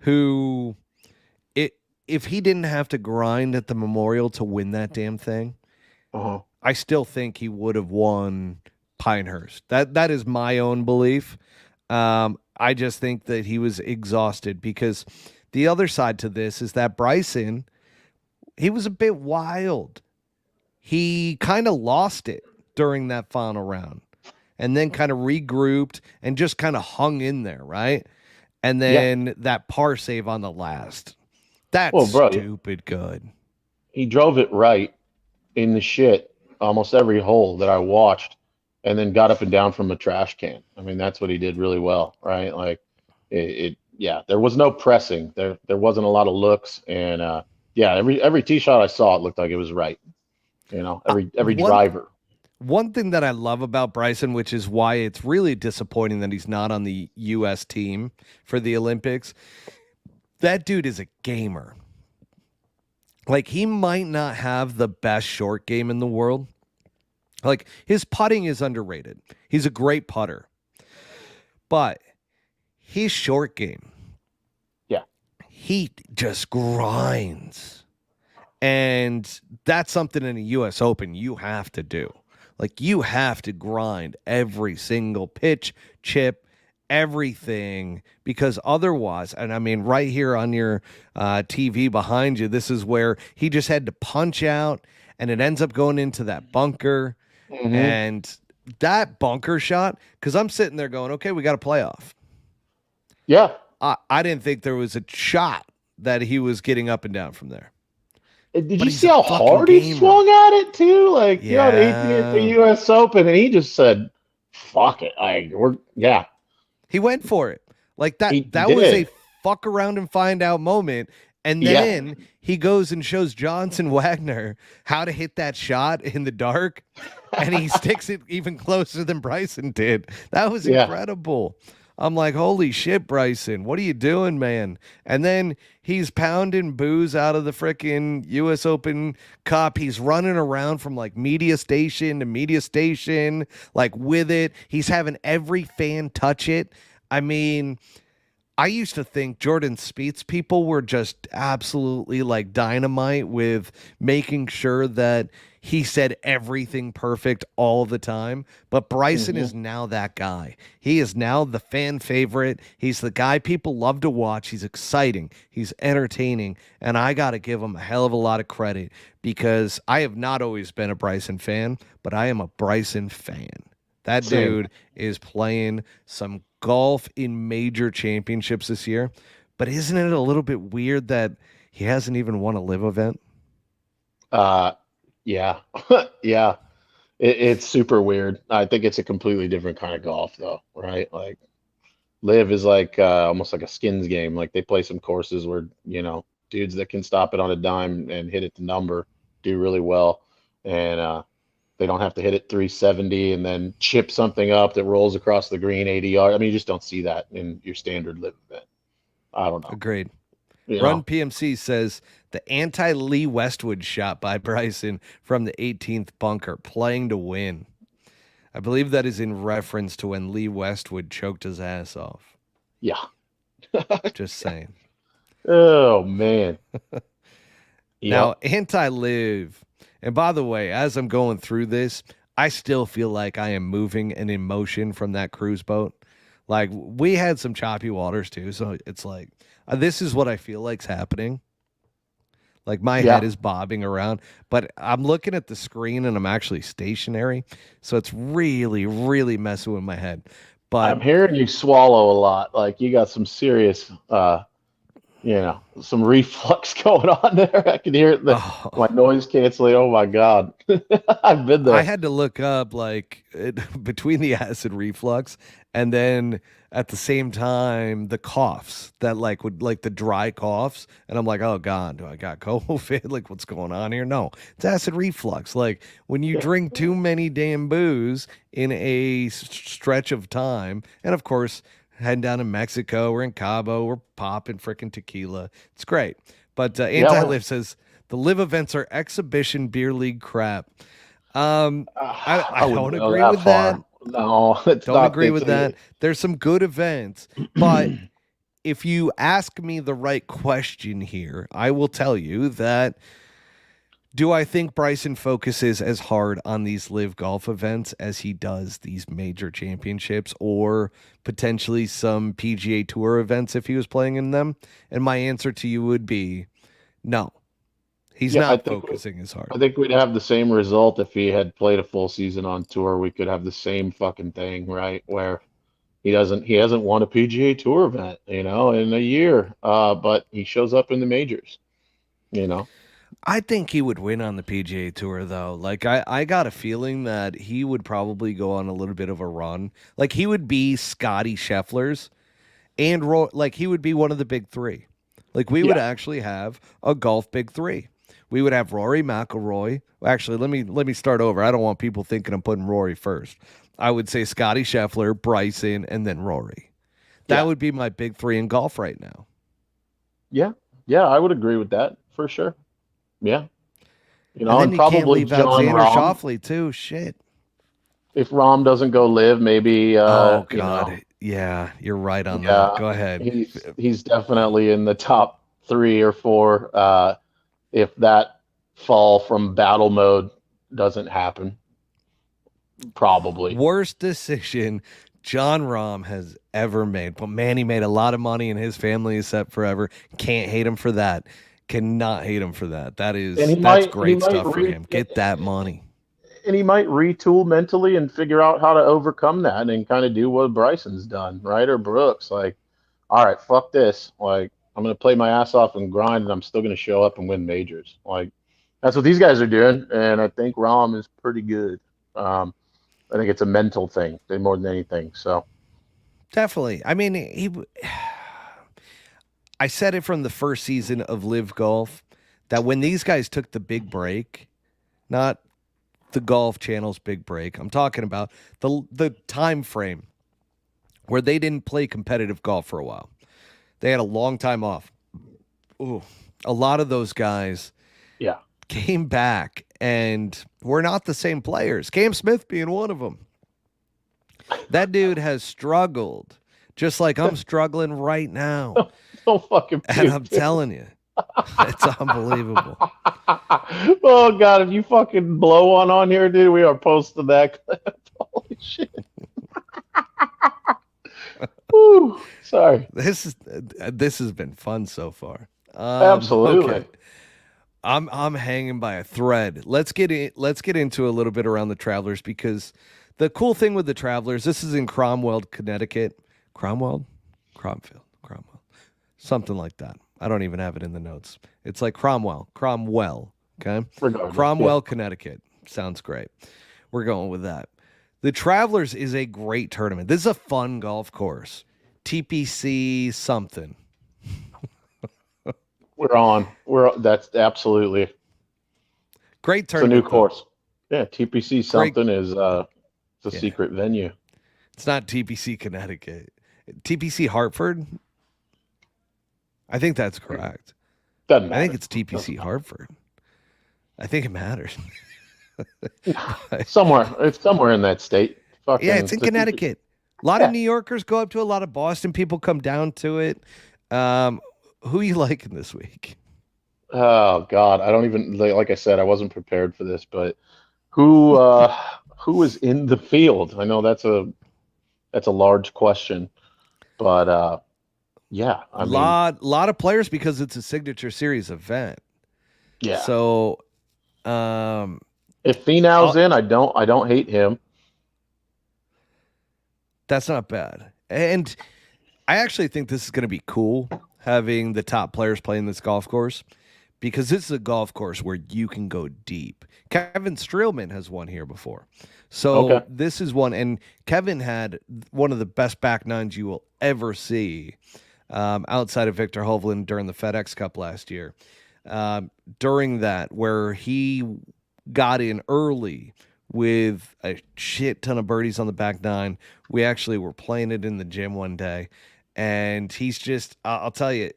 who it if he didn't have to grind at the Memorial to win that damn thing, Uh-huh. I still think he would have won Pinehurst. That is my own belief. I just think that he was exhausted because the other side to this is that Bryson, he was a bit wild. He kind of lost it during that final round and then kind of regrouped and just kind of hung in there, right? And Yeah. then that par save on the last. That's Well, bro, stupid good. he drove it right in the shit almost every hole that I watched, and then got up and down from a trash can. I mean, that's what he did really well, right? Like yeah, there was no pressing. There wasn't a lot of looks, and yeah, every tee shot I saw, it looked like it was right. You know, every One driver. one thing that I love about Bryson, which is why it's really disappointing that he's not on the U.S. team for the Olympics, that dude is a gamer. Like he might not have the best short game in the world. Like his putting is underrated. He's a great putter. But his short game, Yeah, he just grinds. And that's something in a US Open you have to do. Like you have to grind every single pitch, chip, everything, because otherwise, and I mean, right here on your TV behind you, this is where he just had to punch out and it ends up going into that bunker. hmm And that bunker shot, because I'm sitting there going, okay, we got a playoff. yeah. I didn't think there was a shot that he was getting up and down from there. Did But you he's see a how fucking hard he gamer. swung at it too? Like, you know, the Yeah. U.S. Open, and he just said, "Fuck it." Yeah, He went for it. Like he that was a did. fuck around and find out moment. And Yeah, then he goes and shows Johnson Wagner how to hit that shot in the dark. And he sticks it even closer than Bryson did. That was yeah. incredible. I'm like, holy shit, Bryson, what are you doing, man? And then he's pounding booze out of the frickin' US Open Cup. He's running around from like media station to media station, like with it. He's having every fan touch it. I mean, I used to think Jordan Spieth's people were just absolutely like dynamite with making sure that he said everything perfect all the time. But Bryson hmm is now that guy. He is now the fan favorite. He's the guy people love to watch. He's exciting. He's entertaining. And I got to give him a hell of a lot of credit because I have not always been a Bryson fan, but I am a Bryson fan. That Same. dude is playing some golf in major championships this year. But isn't it a little bit weird that he hasn't even won a live event? Uh, yeah, yeah. It's super weird. I think it's a completely different kind of golf, though, right? Like, live is like almost like a skins game. Like they play some courses where, you know, dudes that can stop it on a dime and hit it the number do really well, and they don't have to hit it 370 and then chip something up that rolls across the green 80 yards. I mean, you just don't see that in your standard live event. I don't know. Agreed. You Run know, PMC says the anti Lee Westwood shot by Bryson from the 18th bunker, playing to win. I believe that is in reference to when Lee Westwood choked his ass off. yeah. Just saying. Oh man. Now, Yep. anti live. And by the way, as I'm going through this, I still feel like I am moving and in motion from that cruise boat. Like we had some choppy waters too, so it's like this is what I feel like's happening. Like my head Yeah. is bobbing around, but I'm looking at the screen and I'm actually stationary, so it's really, really messing with my head. But I'm hearing you swallow a lot. Like you got some serious you know, some reflux going on there. I can hear my oh, noise canceling. Oh my God. I've been I there. had to look up like between the acid reflux and then at the same time the coughs that like would like the dry coughs and I'm like, oh god, do I got COVID? Like what's going on here? No, it's acid reflux. Like when you drink too many damn booze in a stretch of time, and of course heading down to Mexico, we're in Cabo, we're popping freaking tequila. It's great. But Yeah, Anti Live says the live events are exhibition beer league crap. I I wouldn't don't go agree that with that. far. No, it's Don't not. agree with that. There's some good events, but if you ask me the right question here, I will tell you that do I think Bryson focuses as hard on these live golf events as he does these major championships or potentially some PGA Tour events if he was playing in them? And my answer to you would be no. He's Yeah, not focusing as hard. I think we'd have the same result if he had played a full season on tour. We could have the same fucking thing, right? Where He hasn't won a PGA Tour event, in a year. But he shows up in the majors, you know. I think he would win on the PGA Tour, though. Like, I got a feeling that he would probably go on a little bit of a run. Like, he would be Scotty Scheffler's and like, he would be one of the big three. Like, we would Yeah. actually have a golf big three. We would have Rory McIlroy. Actually, let me start over. I don't want people thinking I'm putting Rory first. I would say Scotty Scheffler, Bryson, and then Rory. That Yeah. would be my big three in golf right now. Yeah. Yeah, I would agree with that for sure. Yeah. And then And you can't probably leave out John Xander Rahm. Schauffele too. Shit. If Rahm doesn't go live, maybe Oh God. Yeah, you're right on that. yeah, Go ahead. he's definitely in the top 3 or 4. If that fall from battle mode doesn't happen, probably. Worst decision John Rahm has ever made. But man, he made a lot of money and his family is set forever. Can't hate him for that. Cannot hate him for that. And That's great stuff for him. Get that money. he might retool mentally and figure out how to overcome that and kind of do what Bryson's done, right? Or Brooks, like, all right, fuck this. Like, I'm gonna play my ass off and grind, and I'm still gonna show up and win majors. Like, that's what these guys are doing, and I think Rahm is pretty good. I think it's a mental thing more than anything. So Definitely. I mean, I said it from the first season of Live Golf that when these guys took the big break, not the Golf Channel's big break, I'm talking about the time frame where they didn't play competitive golf for a while. They had a long time off. Ooh, a lot of those guys yeah, came back and were not the same players. Cam Smith being one of them. That dude has struggled, just like I'm struggling right now. don't fucking. And I'm telling you, it's unbelievable. Oh God, if you fucking blow one on here, dude, we are posting that clip. Holy shit. Woo, sorry. This has been fun so far. Absolutely. Okay. I'm hanging by a thread. Let's get into a little bit around the Travelers because the cool thing with the Travelers, this is in Cromwell, Connecticut. Cromwell? Cromwell. Something like that. I don't even have it in the notes. It's like Cromwell, okay? Regardless, Cromwell, Connecticut. Sounds great. We're going with that. The Travelers is a great tournament. This is a fun golf course. TPC something. we're on. That's absolutely Great it's a tournament. new course. Yeah, TPC something is it's a Yeah. secret venue. It's not TPC Connecticut. TPC Hartford? I think that's correct. Doesn't I matter. think it's TPC Hartford. I think it matters. Somewhere. It's somewhere in that state. Fucking, Yeah, it's in Connecticut. A lot Yeah. of New Yorkers go up to it. A lot of Boston people come down to it. Who you liking this week? Oh God, I don't even like I said, I wasn't prepared for this, but who is in the field? I know that's a large question, but yeah, I mean, Lot of players because it's a signature series event. yeah. So um If Finau's in, I don't hate him. that's not bad. And I actually think this is going to be cool having the top players playing this golf course because this is a golf course where you can go deep. Kevin Streelman has won here before. So Okay. this is one, and Kevin had one of the best back nines you will ever see outside of Victor Hovland during the FedEx Cup last year. During that, where he got in early with a shit ton of birdies on the back nine. We actually were playing it in the gym one day, and he's just, I'll tell you,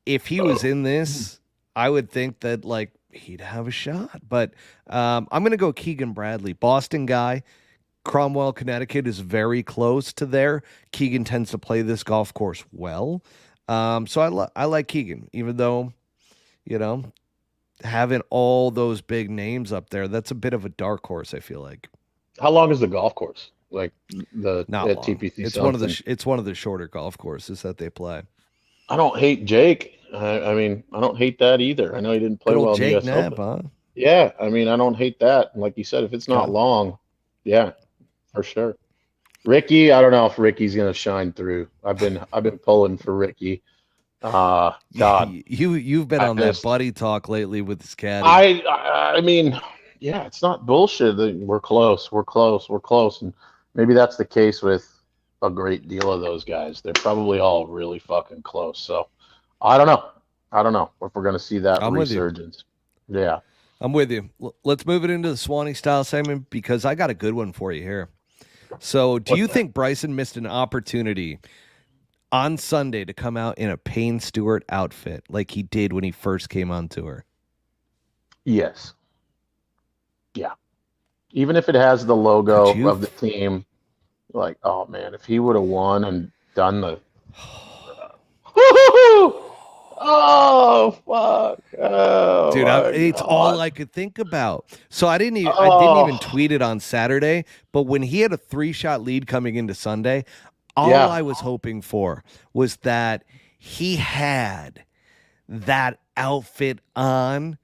if he was in this, I would think that like he'd have a shot. But I'm going to go Keegan Bradley, Boston guy. Cromwell, Connecticut is very close to there. Keegan tends to play this golf course well. So I like Keegan, even though, you know, having all those big names up there, that's a bit of a dark horse, I feel like. How long is the golf course? Like the Not at long. TPC It's something? it's one of the shorter golf courses that they play. I don't hate Jake. I mean, I don't hate that either. I know he didn't play Good well old in the Jake US Knapp, Open. huh? Yeah, I mean, I don't hate that. Like you said, if it's not Okay. long, yeah, for sure. Ricky, I don't know if Ricky's gonna shine through. I've been pulling for Ricky. God, You've been I on that just buddy talk lately with this caddy. I mean, yeah, it's not bullshit. We're close. We're close. We're close, and maybe that's the case with a great deal of those guys. They're probably all really fucking close. So I don't know. I don't know if we're gonna see that I'm with you. resurgence. Yeah. I'm with you. Let's move it into the Swanee style segment because I got a good one for you here. So, do What's you that? think Bryson missed an opportunity on Sunday to come out in a Payne Stewart outfit like he did when he first came on tour? Yes. Yeah. Even if it has the Could logo you? of the team, like, oh man, if he would have won and done the oh fuck. Oh Dude, my it's all God. I could think about. So I didn't even Oh tweet it on Saturday, but when he had a 3-shot lead coming into Sunday, all yeah. I was hoping for was that he had that outfit on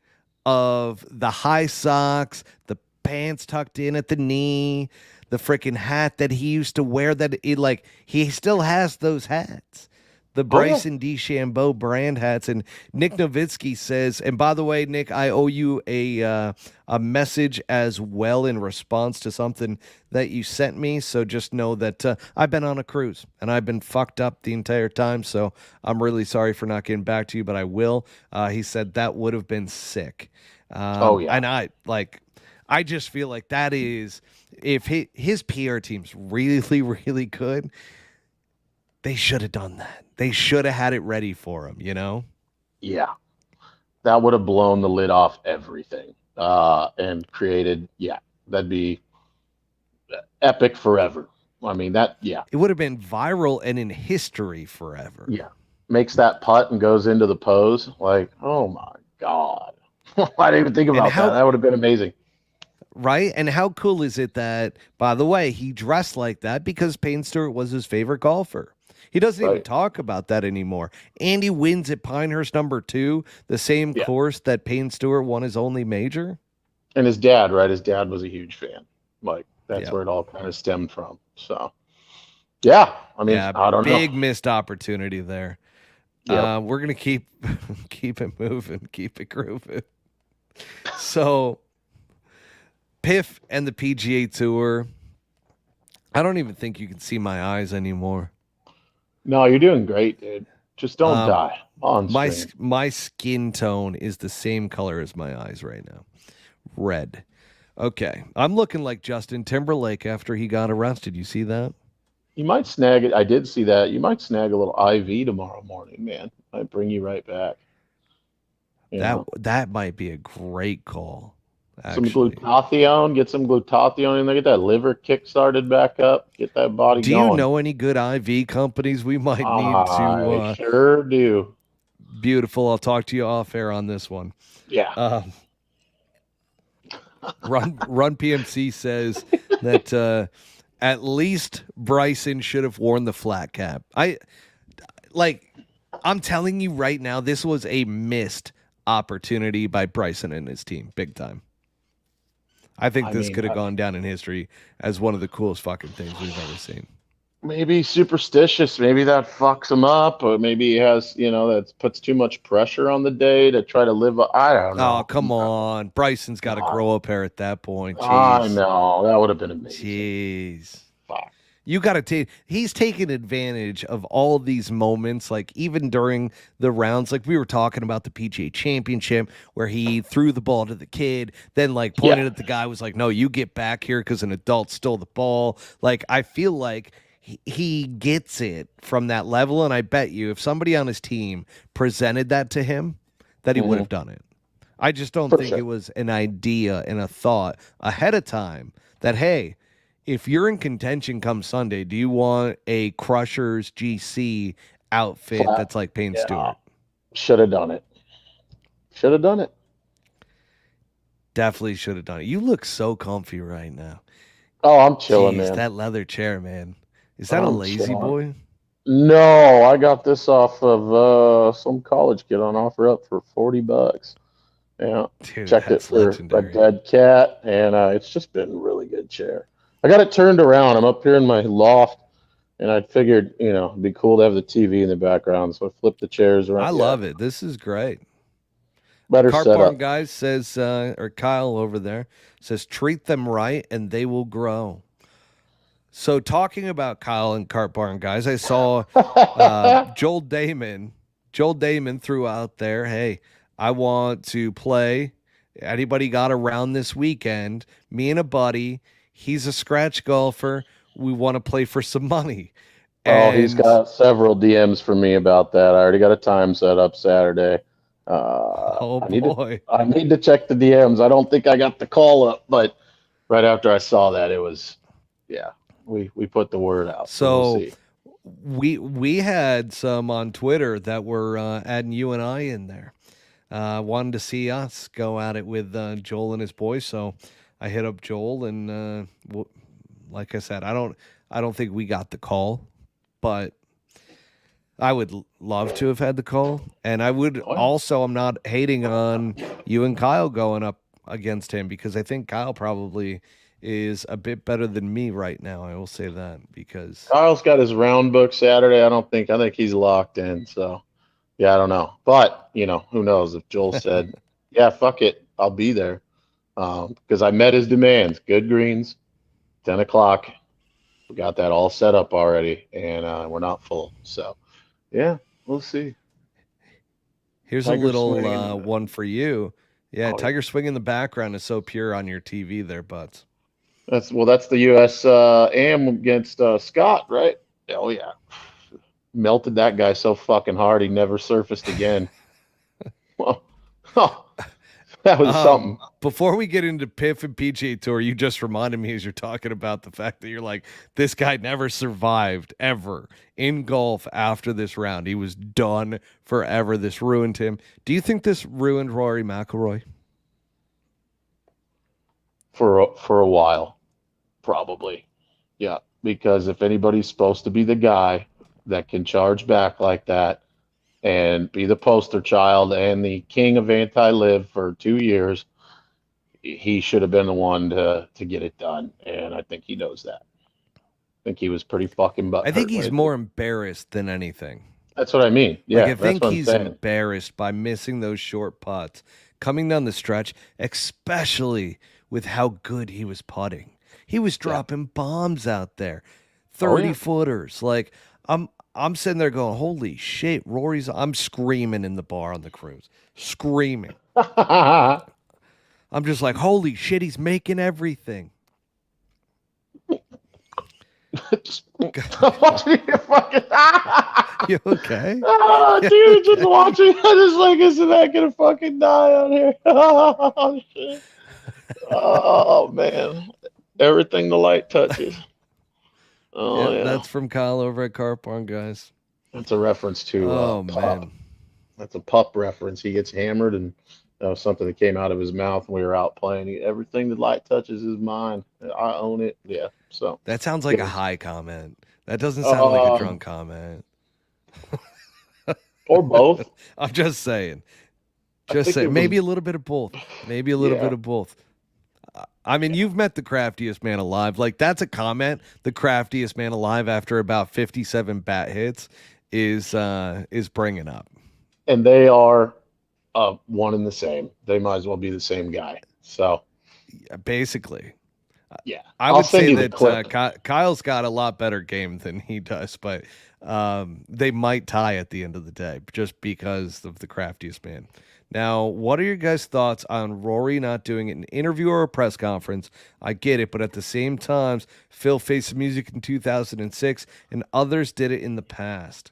of the high socks, the pants tucked in at the knee, the freaking hat that he used to wear that it like he still has those hats. The Oh yeah. Bryson DeChambeau brand hats. And Nick Nowitzki says, and by the way, Nick, I owe you a message as well in response to something that you sent me. So just know that I've been on a cruise and I've been fucked up the entire time. So I'm really sorry for not getting back to you, but I will. He said that would have been sick. Oh yeah. And I just feel like that is if his PR team's really, really good, they should have done that. They should have had it ready for him, you know? Yeah. That would have blown the lid off everything. And created, yeah, that'd be epic forever. I mean that, yeah. It would have been viral and in history forever. Yeah. Makes that putt and goes into the pose. Like, oh my God. I didn't even think And about that. how That would have been amazing. right? And how cool is it that, by the way, he dressed like that because Payne Stewart was his favorite golfer. He doesn't even Right. talk about that anymore. Andy wins at Pinehurst #2, the same Yeah. course that Payne Stewart won his only major. And his dad, right? His dad was a huge fan. Like, that's Yeah. where it all kind of stemmed from. So, yeah. I mean, Yeah, I don't know. big missed opportunity there. Yep. We're gonna keep keep it moving, keep it grooving. So Piff and the PGA Tour. I don't even think you can see my eyes anymore. No, you're doing great, dude. Just don't Um, die on my stream. my skin tone is the same color as my eyes right now, red. Okay, I'm looking like Justin Timberlake after he got arrested. You see that? You might snag it. I did see that. You might snag a little IV tomorrow morning, man. Might bring you right back. You That know, that might be a great call, some actually. glutathione. Get some glutathione in there. Get that liver kick started back up. Get that body Do you going. know any good IV companies we might need to? I sure do. Beautiful. I'll talk to you off air on this one. Yeah. Um, Run PMC says that at least Bryson should have worn the flat cap. Like I'm telling you right now, this was a missed opportunity by Bryson and his team, big time. I think I this mean, could have gone down in history as one of the coolest fucking things we've ever seen. maybe superstitious. Maybe that fucks him up, or maybe he has, that puts too much pressure on the day to try to live. I don't Oh, know. come on. Bryson's got to grow a pair at that point. I Jeez. know that would have been amazing. Jeez. Fuck. You got to take, he's taken advantage of all these moments, like even during the rounds, like we were talking about the PGA Championship, where he threw the ball to the kid, then like pointed Yeah. at the guy, was like, no, you get back here because an adult stole the ball. Like, I feel like he gets it from that level. And I bet you if somebody on his team presented that to him, that he would have done it. I just don't For think sure. it was an idea and a thought ahead of time that, hey, if you're in contention come Sunday, do you want a Crushers GC outfit Flat. that's like Payne Yeah. Stewart? Should have done it. Should have done it. Definitely should have done it. You look so comfy right now. Oh, I'm chilling, Jeez, man. that leather chair, man. Is that a I'm lazy chilling. boy? No, I got this off of some college kid on OfferUp for $40. Yeah, Dude, checked it that's for a legendary. dead cat, and it's just been a really good chair. I got it turned around. I'm up here in my loft, and I figured, it'd be cool to have the TV in the background. So I flipped the chairs I around. Yeah, love it. This is great. better Cart Barn setup. Guys says, or Kyle over there says, treat them right and they will grow. So talking about Kyle and Cart Barn Guys, I saw Joel Damon. Joel Damon threw out there, hey, I want to play. Anybody got around this weekend? Me and a buddy. He's a scratch golfer. We want to play for some money. Oh, he's And got several DMs from me about that. I already got a time set up Saturday. oh I need to boy. I need to check the DMs. I don't think I got the call up, but right after I saw that, it was, yeah, we put the word out. So we'll So see. we had some on Twitter that were adding you and I in there. Wanted to see us go at it with Joel and his boys. So I hit up Joel, and like I said, I don't think we got the call, but I would love to have had the call, and I would Oh, yeah. also. I'm not hating on you and Kyle going up against him because I think Kyle probably is a bit better than me right now. I will say that because Carl's got his round book Saturday. I think he's locked in. So yeah, I don't know. But, who knows if Joel said, yeah, fuck it, I'll be there. Because I met his demands. Good greens, 10 o'clock. We got that all set up already, and we're not full. So yeah, we'll see. here's a Tiger little swing in the one for you. Yeah, oh yeah. Tiger Swing in the background is so pure on your TV there, Butts. That's the US AM against Scott, right? Oh yeah. Melted that guy so fucking hard he never surfaced again. Well, oh, that was something. Before we get into Piff and PGA Tour, you just reminded me as you're talking about the fact that you're like, this guy never survived ever in golf after this round. He was done forever. This ruined him. Do you think this ruined Rory McIlroy? For a while, probably. Yeah, because if anybody's supposed to be the guy that can charge back like that and be the poster child and the king of anti-live for 2 years, he should have been the one to get it done, and I think he knows that. I think he was pretty fucking I think butthurt when he's it. more embarrassed than anything. That's what I mean. Like, Yeah, I that's think what I'm he's saying. embarrassed by missing those short putts coming down the stretch, especially with how good he was putting. He was Yeah. dropping bombs out there, Oh 30 yeah. footers. Like, I'm sitting there going, holy shit, Rory's. I'm screaming in the bar on the cruise, screaming. I'm just like, holy shit, he's making everything. Just watching you fucking. You okay? Oh, dude, just watching. I just like, isn't that gonna fucking die out here? Oh shit. Oh man. Everything the light touches. Oh Yeah, yeah. that's from Kyle over at Carp Barn, guys. That's a reference to Oh, Pup. man. That's a Pup reference. He gets hammered, and that was something that came out of his mouth when we were out playing. Everything the light touches is mine. I own it. Yeah. So That sounds like a yeah. high comment. That doesn't sound like a Um, drunk comment. or both. I'm just saying. I Just think saying. it Maybe was. a little bit of both. Maybe a little Yeah. bit of both. I mean, you've met the craftiest man alive. Like, that's a comment. The craftiest man alive after about 57 bat hits is bringing up. And they are one and the same. They might as well be the same guy. So Basically. yeah, I I'll would send say you the that clip. Kyle's got a lot better game than he does, but they might tie at the end of the day just because of the craftiest man. Now, what are your guys' thoughts on Rory not doing an interview or a press conference? I get it, but at the same time, Phil faced the music in 2006, and others did it in the past.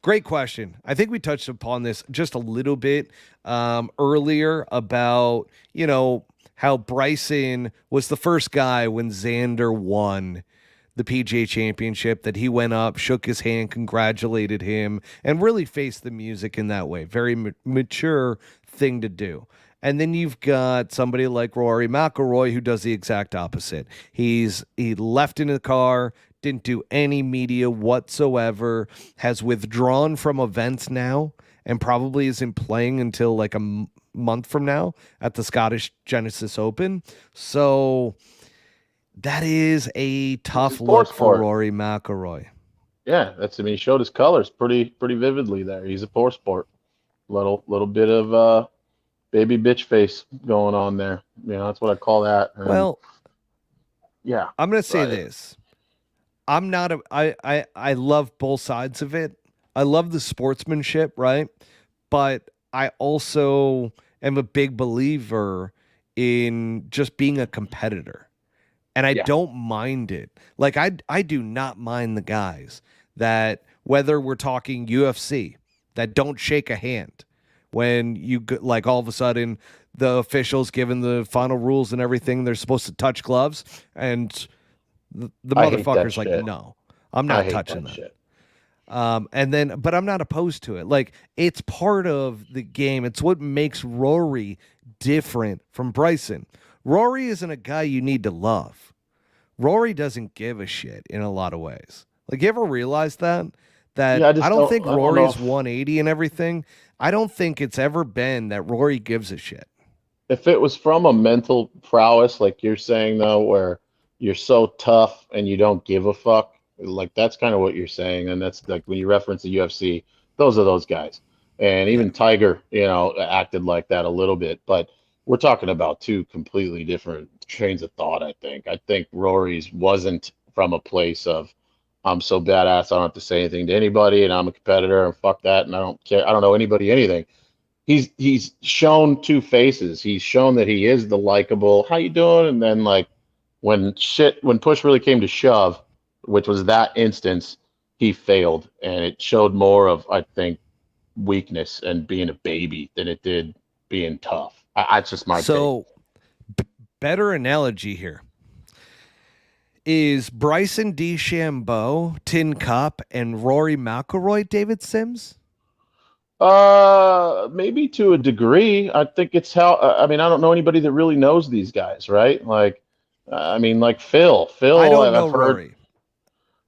Great question. I think we touched upon this just a little bit earlier about, how Bryson was the first guy when Xander won the PGA Championship that he went up, shook his hand, congratulated him, and really faced the music in that way. Very mature thing to do. And then you've got somebody like Rory McIlroy who does the exact opposite. He left in the car, didn't do any media whatsoever, has withdrawn from events now, and probably isn't playing until like a month from now at the Scottish Genesis Open. So That is a He's a tough poor look for sport. Rory McIlroy. Yeah, I mean, he showed his colors pretty vividly there. He's a poor sport. Little bit of baby bitch face going on there. That's what I call that. And Well, yeah, I'm going to say I, this. I'm not a I love both sides of it. I love the sportsmanship, right? But I also am a big believer in just being a competitor. And I yeah, don't mind it. Like I do not mind the guys that whether we're talking UFC that don't shake a hand when like all of a sudden the officials given the final rules and everything they're supposed to touch gloves and the I hate that motherfucker's like shit. no, I'm I not hate touching that that. shit. And then, but I'm not opposed to it. Like, it's part of the game. It's what makes Rory different from Bryson. Rory isn't a guy you need to love. Rory doesn't give a shit in a lot of ways. Like, you ever realize that? Yeah, That I I just don't don't. think I don't know Rory's 180 and everything. I don't think it's ever been that Rory gives a shit. if it was from a mental prowess, like you're saying though, where you're so tough and you don't give a fuck. Like that's kind of what you're saying, and that's like when you reference the UFC, those are those guys. And Yeah. even Tiger, acted like that a little bit. But we're talking about two completely different trains of thought, I think. I think Rory's wasn't from a place of I'm so badass I don't have to say anything to anybody and I'm a competitor and fuck that and I don't care. I don't know anybody anything. He's shown two faces. He's shown that he is the likable, how you doing? And then like when push really came to shove, which was that instance, he failed. And it showed more of, I think, weakness and being a baby than it did being tough. That's just my take. So, better analogy here is Bryson DeChambeau, Tin Cup, and Rory McIlroy, David Sims. Maybe to a degree. I think it's how, I mean, I don't know anybody that really knows these guys, right? Like, I mean, like Phil. I don't I've know heard Rory.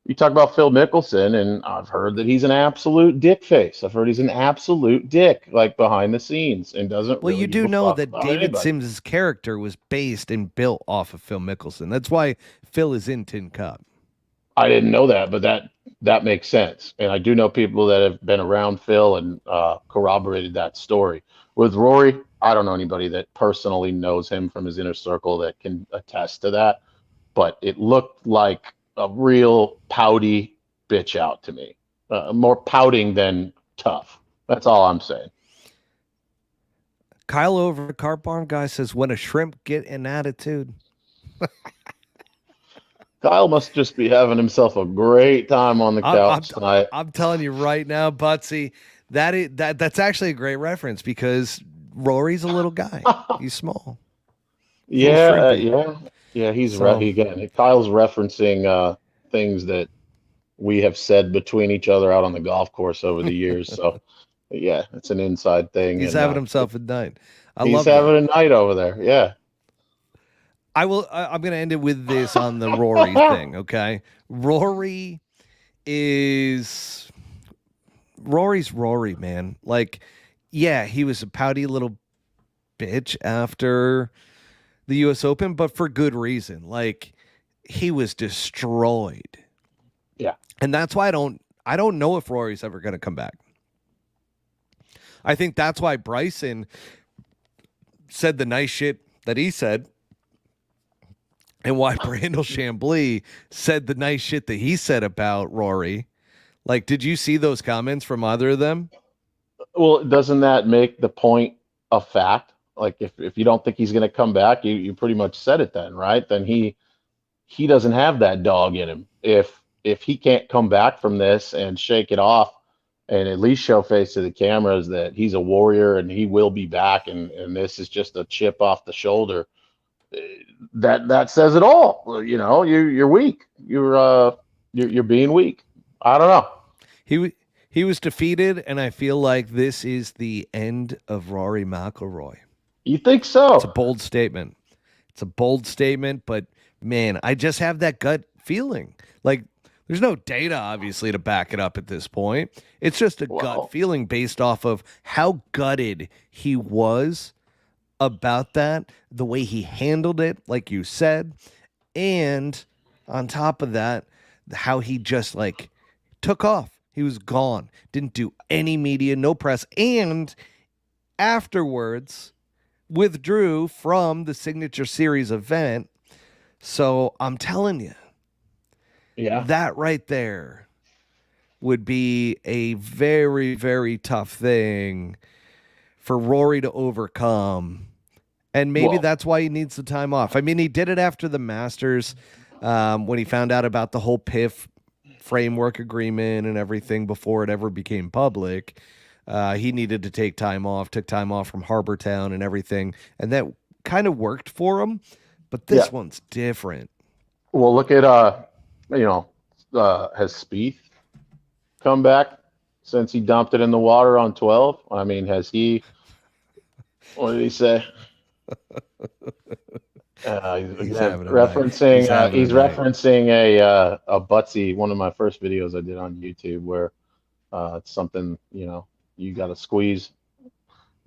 you talk about Phil Mickelson, and I've heard that he's an absolute dick face. I've heard he's an absolute dick, like behind the scenes, and doesn't Well, you really give do a know fuck that about David anybody. Sims's character was based and built off of Phil Mickelson. That's why Phil is in Tin Cup. I didn't know that, but that makes sense. And I do know people that have been around Phil and corroborated that story. With Rory, I don't know anybody that personally knows him from his inner circle that can attest to that. But it looked like a real pouty bitch out to me. More pouting than tough. That's all I'm saying. Kyle over the Carp Farm guy says, when a shrimp get an attitude. Kyle must just be having himself a great time on the I'm, I'm, couch tonight. I'm telling you right now, Butsy, that's actually a great reference because Rory's a little guy. He's small, little Yeah, shrimpy. yeah. So He again. Kyle's referencing things that we have said between each other out on the golf course over the years. So yeah, it's an inside thing, he's and having himself a night. I he's love that. having a night over there. Yeah. I'm going to end it with this on the Rory thing. Okay. Rory is Rory's Rory, man. Like, yeah, he was a pouty little bitch after the US Open, but for good reason. Like, he was destroyed. Yeah. And that's why I don't know if Rory's ever going to come back. I think that's why Bryson said the nice shit that he said and why Brandel Chambly said the nice shit that he said about Rory. Like, did you see those comments from either of them? Well, doesn't that make the point a fact? Like if you don't think he's going to come back, you pretty much said it then, right? Then he doesn't have that dog in him. If he can't come back from this and shake it off and at least show face to the cameras that he's a warrior and he will be back and this is just a chip off the shoulder, that says it all. You're weak. You're being weak. I don't know. He was defeated, and I feel like this is the end of Rory McIlroy. You think It's a so? bold statement. It's a bold statement, but man, I just have that gut feeling. Like, there's no data, obviously, to back it up at this point. It's just a gut Well, feeling based off of how gutted he was about that, the way he handled it, like you said. And on top of that, how he just like took off. He was gone. Didn't do any media, no press, and afterwards withdrew from the Signature Series event. So I'm telling you, Yeah. that right there would be a very, very tough thing for Rory to overcome. And maybe Well, that's why he needs the time off. I mean, he did it after the Masters when he found out about the whole PIF framework agreement and everything before it ever became public. He needed to take time off, took time off from Harbor Town and everything. And that kind of worked for him. But this yeah. one's different. Well, look at has Spieth come back since he dumped it in the water on 12? I mean, has he? What did he say? He's Again, having a night. referencing Having a he's night. referencing a Butsy, one of my first videos I did on YouTube, where it's something you got to squeeze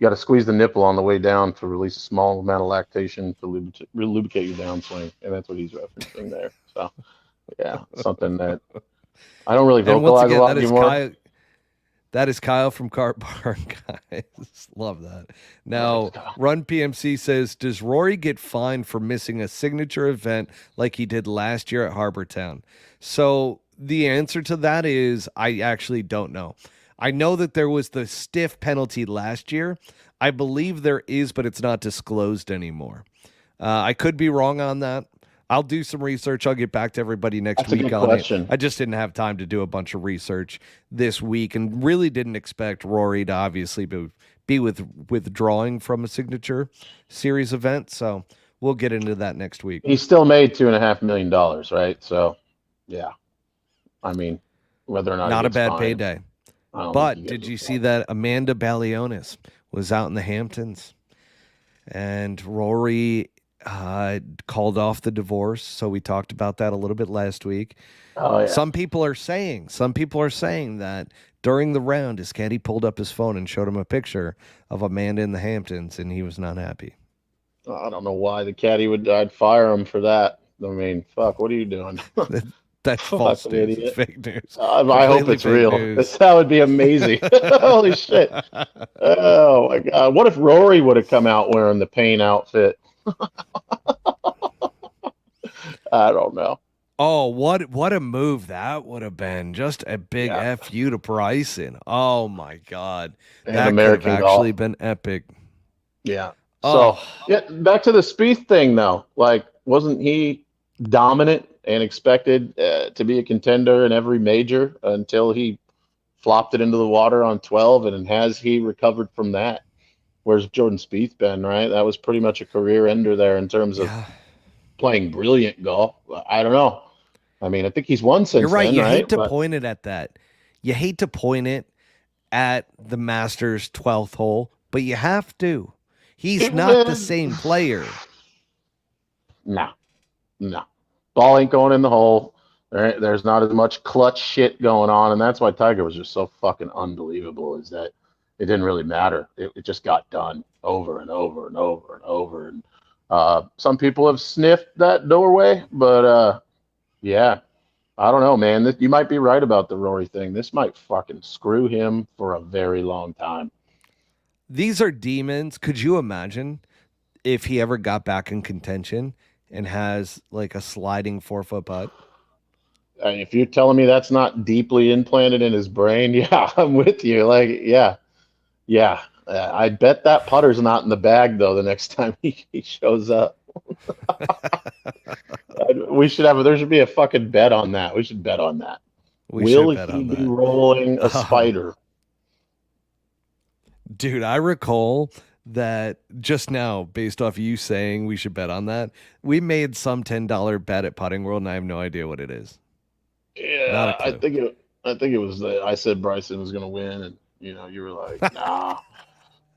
the nipple on the way down to release a small amount of lactation to lubricate your downswing, and that's what he's referencing there. So yeah, something that I don't really And once vocalize a again, lot anymore. That is Kyle from Cart Barn, guys. Love that. Now, Run PMC says, does Rory get fined for missing a signature event like he did last year at Harbor Town? So the answer to that is I actually don't know. I know that there was the stiff penalty last year. I believe there is, but it's not disclosed anymore. I could be wrong on that. I'll do some research. I'll get back to everybody next That's a week good on it. question. I just didn't have time to do a bunch of research this week and really didn't expect Rory to obviously be withdrawing from a signature series event. So we'll get into that next week. He still made $2.5 million, right? So yeah, I mean, whether or not Not he a gets bad fined, payday. I don't think he But gets did you a see fine. that Amanda Balionis was out in the Hamptons and Rory called off the divorce? So we talked about that a little bit last week. Oh yeah. Some people are saying that during the round, his caddy pulled up his phone and showed him a picture of Amanda in the Hamptons, and he was not happy. I don't know why the caddy I'd fire him for that. I mean, fuck, what are you doing? That's false Fucking news. It's idiot. fake news. I hope Completely it's fake real. news. That would be amazing. Holy shit. Oh my God. What if Rory would have come out wearing the pain outfit? I don't know. Oh, what a move that would have been. Just a big Yeah. F you to Bryson. Oh my God. And That American could have actually golf. been epic. Yeah. So, Oh, yeah, back to the Spieth thing though. Like, wasn't he dominant and expected to be a contender in every major until he flopped it into the water on 12? And has he recovered from that? Where's Jordan Spieth been, right? That was pretty much a career ender there in terms of yeah. playing brilliant golf. I don't know. I mean, I think he's won You're since right. then, You right? hate to But point it at that. You hate to point it at the Masters 12th hole, but you have to. He's not the same player. no, no. Ball ain't going in the hole. There's not as much clutch shit going on, and that's why Tiger was just so fucking unbelievable. Is that it didn't really matter. It just got done over and over and over and over. And some people have sniffed that doorway, but yeah, I don't know, man. You might be right about the Rory thing. This might fucking screw him for a very long time. These are demons. Could you imagine if he ever got back in contention and has like a sliding 4-foot putt? And if you're telling me that's not deeply implanted in his brain, yeah, I'm with you. Like, yeah, yeah. I bet that putter's not in the bag though. The next time he shows up, there should be a fucking bet on that. We should bet on that. We Will should bet he on be that. rolling a spider? Dude, I recall that just now, based off you saying we should bet on that, we made some $10 bet at Putting World, and I have no idea what it is. Not a Yeah, clue. I think it was that I said Bryson was going to win, and you were like, nah,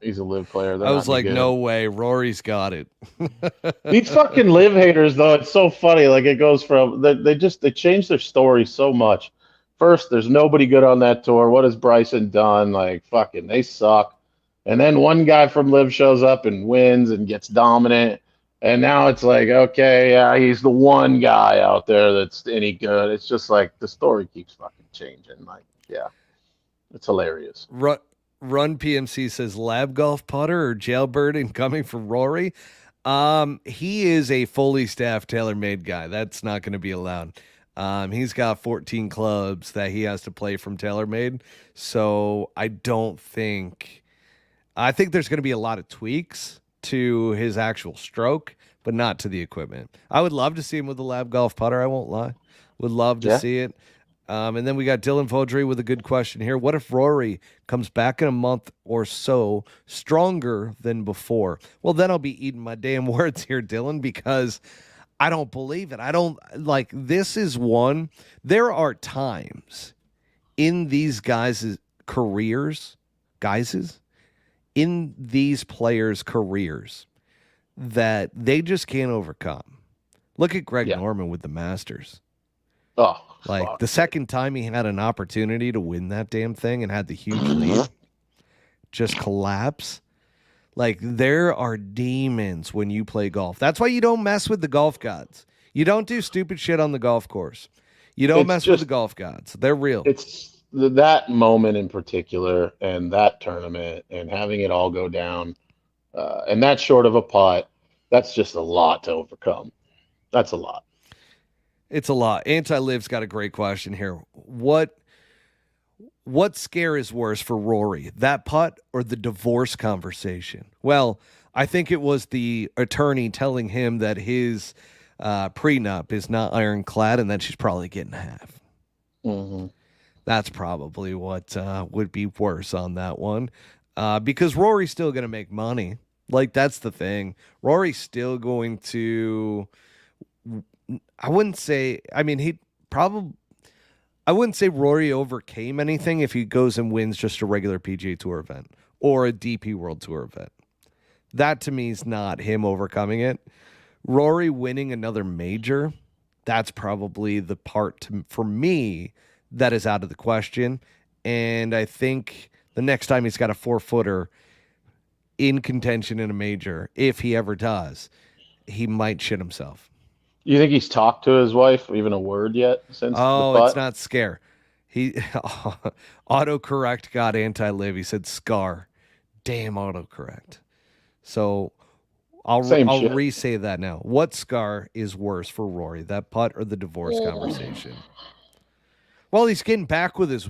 he's a live player. They're I not was any like, good. no way, Rory's got it. These fucking live haters, though, it's so funny. Like it goes from they change their story so much. First, there's nobody good on that tour. What has Bryson done? Like fucking, they suck. And then one guy from Live shows up and wins and gets dominant. And now it's like, okay, yeah, he's the one guy out there that's any good. It's just like the story keeps fucking changing. Like, yeah, it's hilarious. Run, Run PMC says lab golf putter or jailbird incoming for Rory. He is a fully staffed TaylorMade guy. That's not going to be allowed. He's got 14 clubs that he has to play from TaylorMade. So I don't think, I think there's going to be a lot of tweaks to his actual stroke, but not to the equipment. I would love to see him with a lab golf putter. I won't lie. Would love to Yeah. see it. And then we got Dylan Vodry with a good question here. What if Rory comes back in a month or so stronger than before? Well, then I'll be eating my damn words here, Dylan, because I don't believe it. I don't like this is one. There are times in these guys' careers, guys's, in these players' careers that they just can't overcome. Look at Greg Yeah. Norman with the Masters. Oh, Like fuck. the second time he had an opportunity to win that damn thing and had the huge lead, just collapse. Like there are demons when you play golf. That's why you don't mess with the golf gods. You don't do stupid shit on the golf course. You don't It's mess with the just, golf gods. They're real. it's that moment in particular and that tournament and having it all go down and that short of a putt, that's just a lot to overcome. That's a lot. It's a lot. Anti-Live's got a great question here. What scare is worse for Rory, that putt or the divorce conversation? Well, I think it was the attorney telling him that his prenup is not ironclad and that she's probably getting half. Hmm. That's probably what would be worse on that one because Rory's still going to make money. Like, that's the thing. Rory's still going to, I wouldn't say, I mean, he probably, I wouldn't say Rory overcame anything if he goes and wins just a regular PGA Tour event or a DP World Tour event. That to me is not him overcoming it. Rory winning another major, that's probably the part for me that is out of the question. And I think the next time he's got a 4-footer in contention in a major, if he ever does, he might shit himself. You think he's talked to his wife even a word yet since the Oh, it's putt? not scare. He autocorrect got anti-live. He said scar. Damn autocorrect. So Same I'll shit. re-say that now. What scar is worse for Rory, that putt or the divorce conversation? Well, he's getting back with his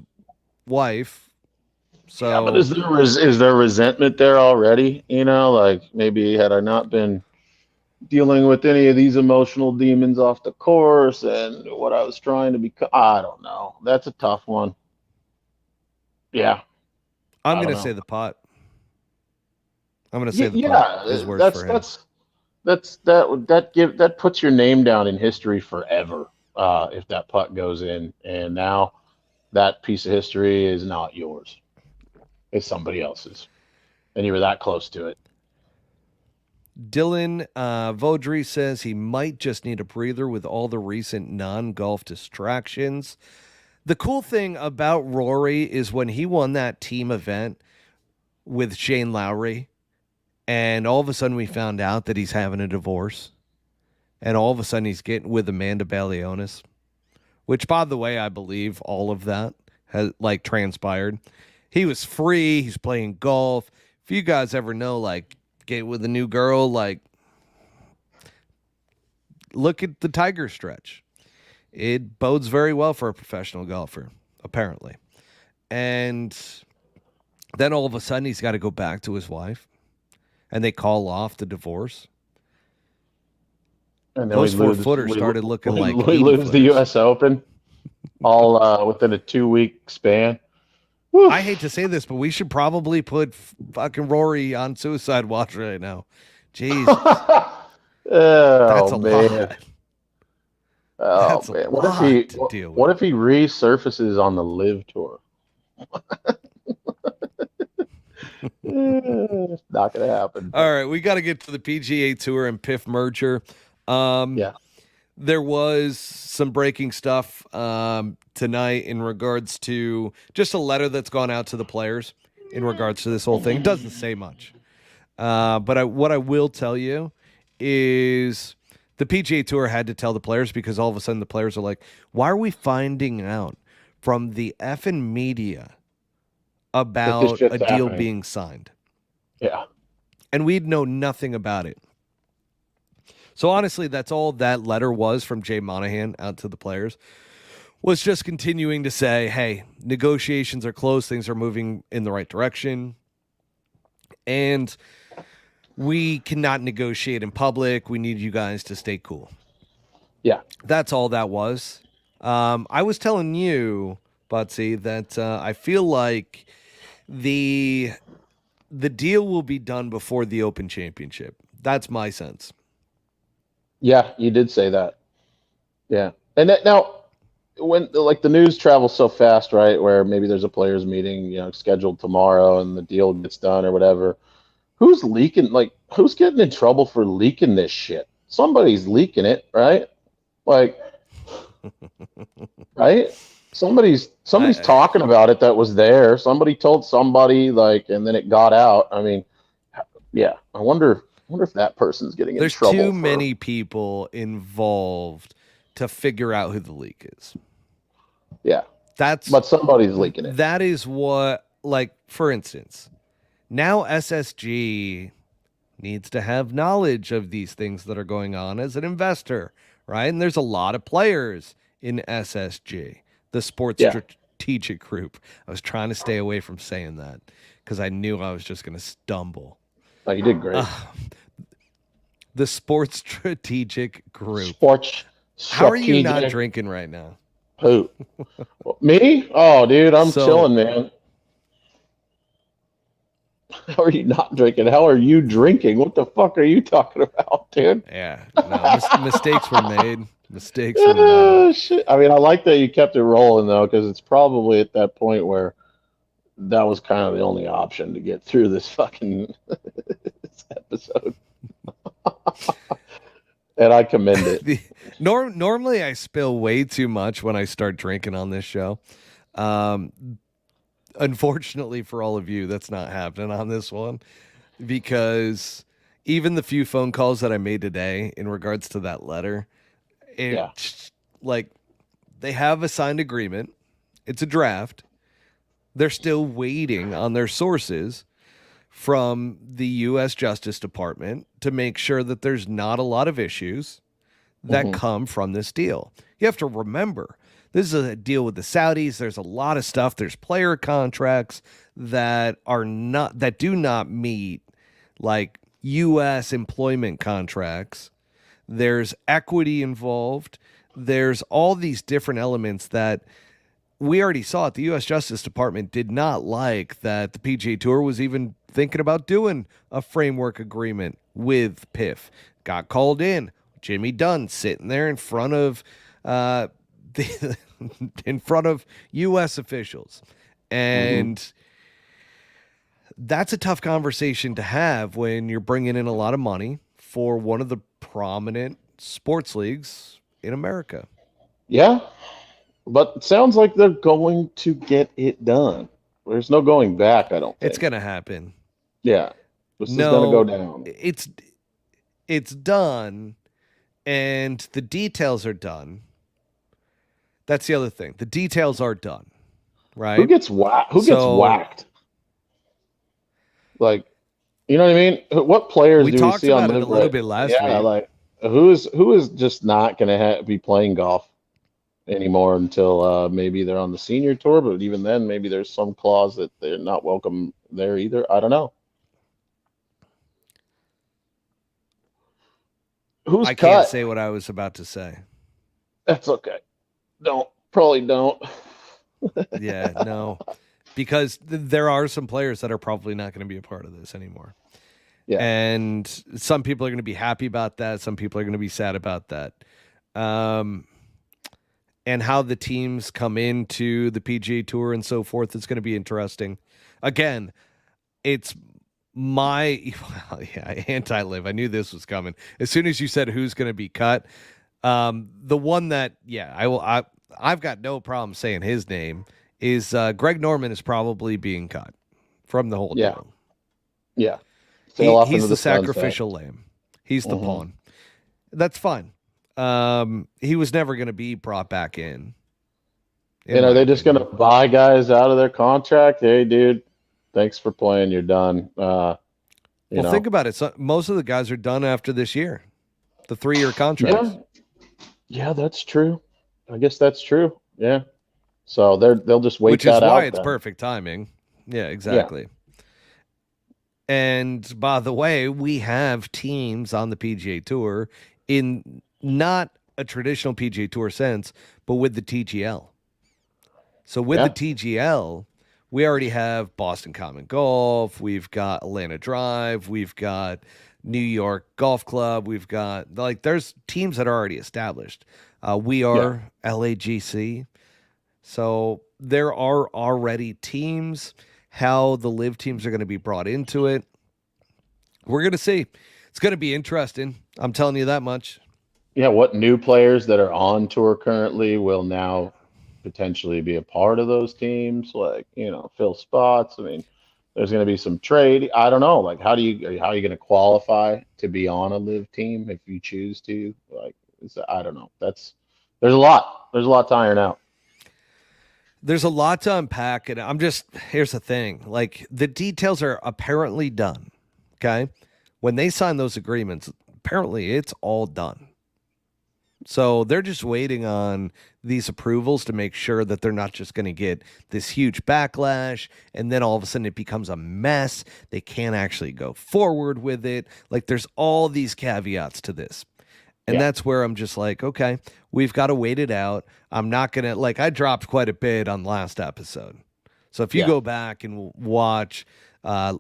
wife, Yeah, but so is there resentment there already? You know, like maybe had I not been dealing with any of these emotional demons off the course and what I was trying to become, I don't know. That's a tough one. Yeah, I'm I don't gonna say know. the putt. I'm gonna say the putt is Yeah, worse for him. that puts your name down in history forever if that putt goes in, and now that piece of history is not yours. It's somebody else's, and you were that close to it. Dylan Vodry says he might just need a breather with all the recent non-golf distractions. The cool thing about Rory is when he won that team event with Shane Lowry, and all of a sudden we found out that he's having a divorce, and all of a sudden he's getting with Amanda Balionis, which, by the way, I believe all of that has like transpired. He was free. He's playing golf. If you guys ever know, like, get with a new girl, like, look at the Tiger stretch. It bodes very well for a professional golfer, apparently. And then all of a sudden he's got to go back to his wife and they call off the divorce. And then Those 4-footers started looking like we 80 lose the footers. U.S. Open all within a 2 week span. Woo. I hate to say this, but we should probably put fucking Rory on suicide watch right now. Jesus, that's Oh a man. lot. Oh That's a man. lot to deal What with. if he resurfaces on the live tour? It's not gonna happen. All right, we got to get to the PGA Tour and PIF merger. Um, Yeah. there was some breaking stuff tonight in regards to just a letter that's gone out to the players in regards to this whole thing. It doesn't say much. But what I will tell you is the PGA Tour had to tell the players, because all of a sudden the players are like, why are we finding out from the effing media That this about a shit's deal happening. being signed? Yeah. And we'd know nothing about it. So honestly, that's all that letter was from Jay Monahan out to the players, was just continuing to say, hey, negotiations are close, things are moving in the right direction, and we cannot negotiate in public. We need you guys to stay cool. Yeah. That's all that was. I was telling you, Butsy, that I feel like the deal will be done before the Open Championship. That's my sense. Yeah, you did say that. Yeah. And that, now, when like the news travels so fast, right? Where maybe there's a players meeting, scheduled tomorrow, and the deal gets done or whatever. Who's leaking? Like, who's getting in trouble for leaking this shit? Somebody's leaking it, right? Like, right? Somebody's talking about it that was there. Somebody told somebody, like, and then it got out. I mean, yeah. I wonder if that person's getting in There's trouble. too many people involved to figure out who the leak is. Yeah. But somebody's leaking it. That is what, like, for instance, now SSG needs to have knowledge of these things that are going on as an investor, right? And there's a lot of players in SSG, the Sports Strategic Group. I was trying to stay away from saying that because I knew I was just going to stumble. Oh, you did great. The Sports Strategic Group. How are you not drinking right now? Who? Me? Oh, dude, I'm chilling, man. How are you not drinking? How are you drinking? What the fuck are you talking about, dude? Yeah, no, mistakes were made. Mistakes were made. Shit. I mean, I like that you kept it rolling, though, because it's probably at that point where that was kind of the only option to get through this fucking this episode. And I commend it. Normally, I spill way too much when I start drinking on this show. Unfortunately for all of you, that's not happening on this one, because even the few phone calls that I made today in regards to that letter, like, they have a signed agreement. It's a draft. They're still waiting on their sources from the U.S. Justice Department to make sure that there's not a lot of issues that come from this deal. You have to remember, this is a deal with the Saudis. There's a lot of stuff. There's player contracts that do not meet, like, U.S. employment contracts. There's equity involved. There's all these different elements that we already saw it. The U.S. Justice Department did not like that the PGA Tour was even thinking about doing a framework agreement with PIF. Got called in. Jimmy Dunn sitting there in front of in front of U.S. officials. And that's a tough conversation to have when you're bringing in a lot of money for one of the prominent sports leagues in America. Yeah, but it sounds like they're going to get it done. There's no going back, I don't think. It's going to happen. Yeah. This is going to go down. It's done, and the details are done. That's the other thing. The details are done, right? Who gets whacked? Who gets whacked? Like, you know what I mean? What players do we see on? We talked about it a little bit last week. Yeah, like who is just not going to be playing golf anymore until maybe they're on the senior tour, but even then, maybe there's some clause that they're not welcome there either. I don't know. Who's cut? Can't say what I was about to say. That's okay. Probably don't. Yeah, no, because there are some players that are probably not going to be a part of this anymore. Yeah, and some people are going to be happy about that. Some people are going to be sad about that. And how the teams come into the PGA Tour and so forth is going to be interesting. Again, it's anti-live. I knew this was coming. As soon as you said who's going to be cut, the one that, I've got no problem saying his name is Greg Norman is probably being cut from the whole deal. Yeah. He's the sacrificial lamb. He's the Hmm. pawn. That's fine. He was never going to be brought back in And are my they just going to opinion. buy guys out of their contract? Hey, dude, thanks for playing. You're done. You Well, think know. about it. So, most of the guys are done after this year, the 3-year Yeah, contracts, yeah, that's true. I guess that's true. Yeah. So they'll just wait which is that why out it's then. perfect timing. Yeah, Yeah. exactly. And by the way, we have teams on the PGA Tour in not a traditional PGA Tour sense, but with the TGL. So with the Yeah. TGL, we already have Boston Common Golf, we've got Atlanta Drive, we've got New York Golf Club, we've got like there's teams that are already established. We Yeah. are LAGC, so there are already teams. How the live teams are going to be brought into it, we're going to see. It's going to be interesting. I'm telling you that much. Yeah. What new players that are on tour currently will now potentially be a part of those teams? Like, fill spots. I mean, there's going to be some trade. I don't know. Like, how are you going to qualify to be on a live team if you choose to? Like, I don't know. There's a lot. There's a lot to iron out. There's a lot to unpack, and here's the thing: like the details are apparently done. Okay, when they sign those agreements, apparently it's all done. So they're just waiting on these approvals to make sure that they're not just going to get this huge backlash and then all of a sudden it becomes a mess. They can't actually go forward with it. Like there's all these caveats to this. And Yeah. that's where I'm just like, okay, we've got to wait it out. I'm not going to, like, I dropped quite a bit on last episode. So if you Yeah. go back and watch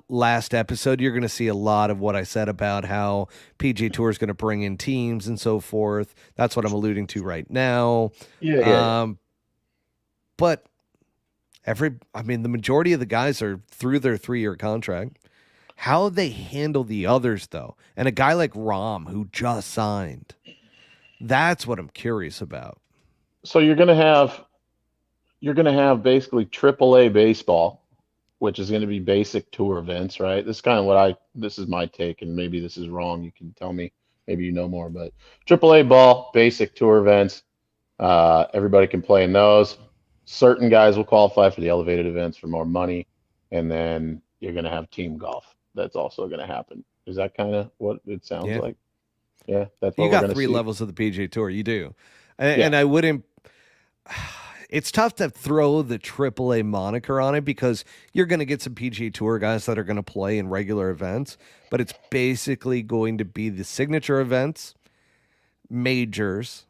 last episode, you're going to see a lot of what I said about how PG Tour is going to bring in teams and so forth. That's what I'm alluding to right now. Yeah. Yeah. Yeah. Um, but I mean, the majority of the guys are through their 3-year contract. How they handle the others, though, and a guy like Rom who just signed, that's what I'm curious about. So you're gonna have basically AAA baseball, which is going to be basic tour events, right? This is kind of this is my take, and maybe this is wrong. You can tell me, maybe you know more, but AAA ball, basic tour events. Everybody can play in those. Certain guys will qualify for the elevated events for more money, and then you're going to have team golf. That's also going to happen. Is that kind of what it sounds Yeah. like? Yeah, that's You what we're got going to three see. levels of the PGA Tour. You do. Yeah, And I wouldn't. It's tough to throw the AAA moniker on it because you're going to get some PGA Tour guys that are going to play in regular events, but it's basically going to be the signature events, majors.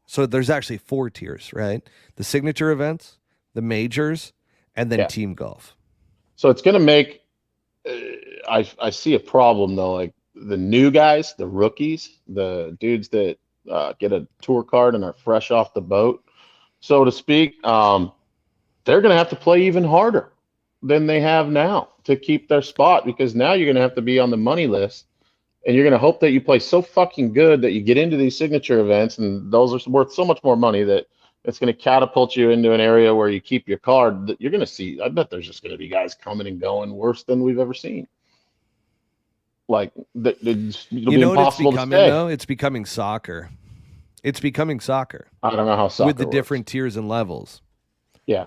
So there's actually 4 tiers, right? The signature events, the majors, and then yeah. team golf. So it's going to make. Uh, I see a problem though. Like the new guys, the rookies, the dudes that get a tour card and are fresh off the boat, so to speak. They're going to have to play even harder than they have now to keep their spot because now you're going to have to be on the money list and you're going to hope that you play so fucking good that you get into these signature events and those are worth so much more money that it's going to catapult you into an area where you keep your card that you're going to see. I bet there's just going to be guys coming and going worse than we've ever seen. Like it'll You be know what it's impossible to becoming, stay. though? It's becoming soccer. It's becoming soccer I don't know how with the soccer works. different tiers and levels. Yeah.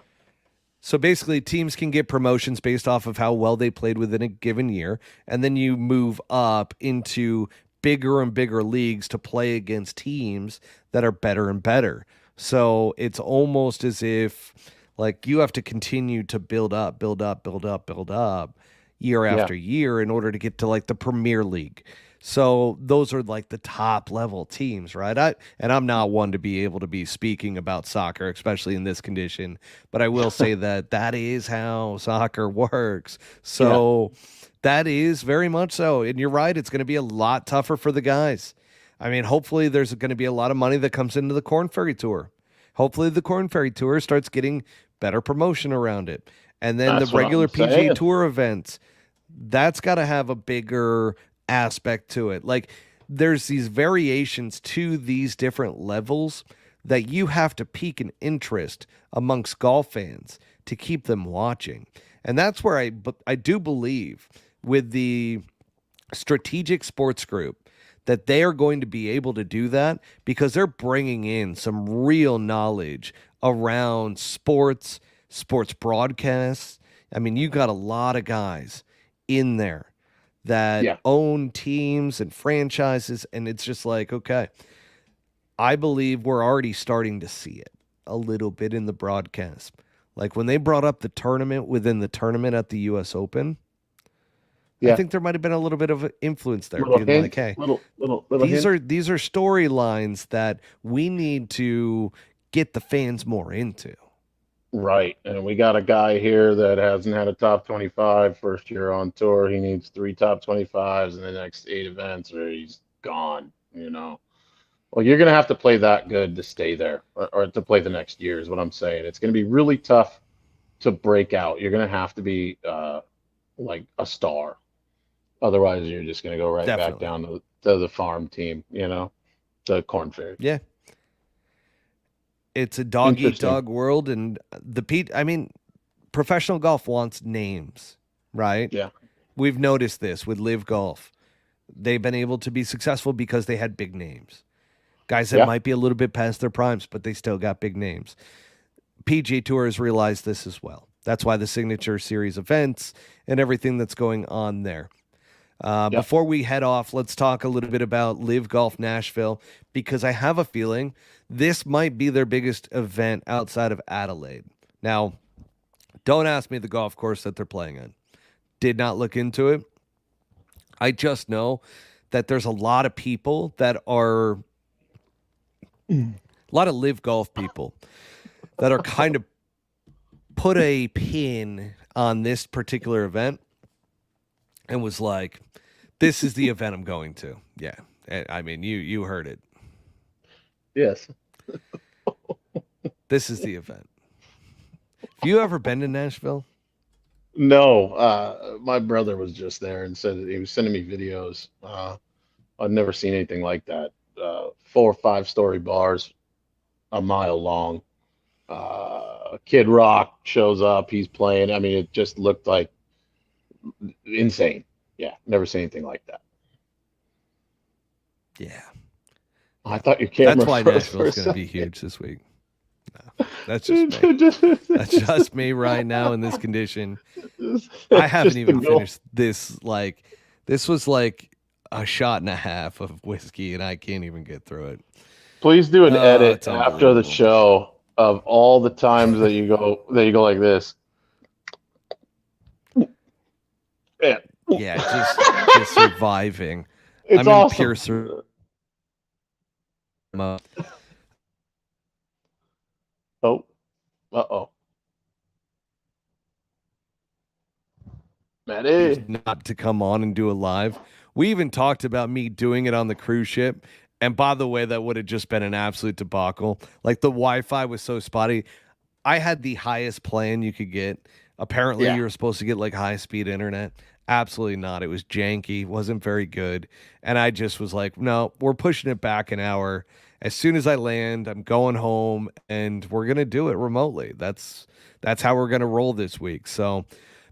So basically, teams can get promotions based off of how well they played within a given year. And then you move up into bigger and bigger leagues to play against teams that are better and better. So it's almost as if like you have to continue to build up, build up, build up, build up year Yeah. after year in order to get to like the Premier League. So those are like the top level teams, right? I'm not one to be able to be speaking about soccer, especially in this condition, but I will say that that is how soccer works. Yeah. So that is very much so. And you're right, it's going to be a lot tougher for the guys. I mean, hopefully there's going to be a lot of money that comes into the Corn Ferry Tour. Hopefully the Corn Ferry Tour starts getting better promotion around it. And then the That's what regular I'm PGA saying. Tour events, that's got to have a bigger aspect to it. Like there's these variations to these different levels that you have to pique an interest amongst golf fans to keep them watching. And that's where I do believe with the strategic sports group that they are going to be able to do that because they're bringing in some real knowledge around sports broadcasts. I mean, you got a lot of guys in there that Yeah. own teams and franchises, and it's just like, okay, I believe we're already starting to see it a little bit in the broadcast. Like when they brought up the tournament within the tournament at the US Open, I Yeah. think there might have been a little bit of influence there, Little being like, hint, hey, little these hint. are these are storylines that we need to get the fans more into. Right. And we got a guy here that hasn't had a top 25 first year on tour. He needs three top 25s in the next 8 events or he's gone, you know. Well, you're going to have to play that good to stay there or to play the next year, is what I'm saying. It's going to be really tough to break out. You're going to have to be like a star. Otherwise, you're just going to go right back Definitely. down to the farm team, you know, the Corn Fairy. Yeah. It's a dog eat Interesting. dog world, and I mean, professional golf wants names, right? Yeah. We've noticed this with Live Golf. They've been able to be successful because they had big names. Guys that Yeah. might be a little bit past their primes, but they still got big names. PGA Tour has realized this as well. That's why the Signature Series events and everything that's going on there. Yeah. Before we head off, let's talk a little bit about Live Golf Nashville because I have a feeling this might be their biggest event outside of Adelaide. Now, don't ask me the golf course that they're playing in. Did not look into it. I just know that there's a lot of people that are a lot of Live Golf people that are kind of put a pin on this particular event and was like, this is the event I'm going to. Yeah. I mean, you heard it. Yes. This is the event. Have you ever been to Nashville? No, my brother was just there and said he was sending me videos. I've never seen anything like that. 4 or 5 story bars, a mile long. Kid Rock shows up. He's playing. I mean, it just looked like insane. Yeah, never seen anything like that. Yeah. I thought your That's camera why froze for a Nashville's going to be second. huge this week. No, that's just me. That's just me right now in this condition. I haven't Just the even goal. finished this. Like, this was like a shot and a half of whiskey, and I can't even get through it. Please do an Oh, edit it's after the unbelievable. show of all the times that you go like this. Yeah, Yeah, just surviving. it's I'm in awesome. pure survival mode. Oh, uh-oh. Maddie. Not to come on and do a live. We even talked about me doing it on the cruise ship. And by the way, that would have just been an absolute debacle. Like the Wi-Fi was so spotty. I had the highest plan you could get. Apparently, Yeah. you were supposed to get like high-speed internet. Absolutely not. It was janky, wasn't very good. And I just was like, no, we're pushing it back an hour. As soon as I land, I'm going home and we're gonna do it remotely. That's how we're gonna roll this week. So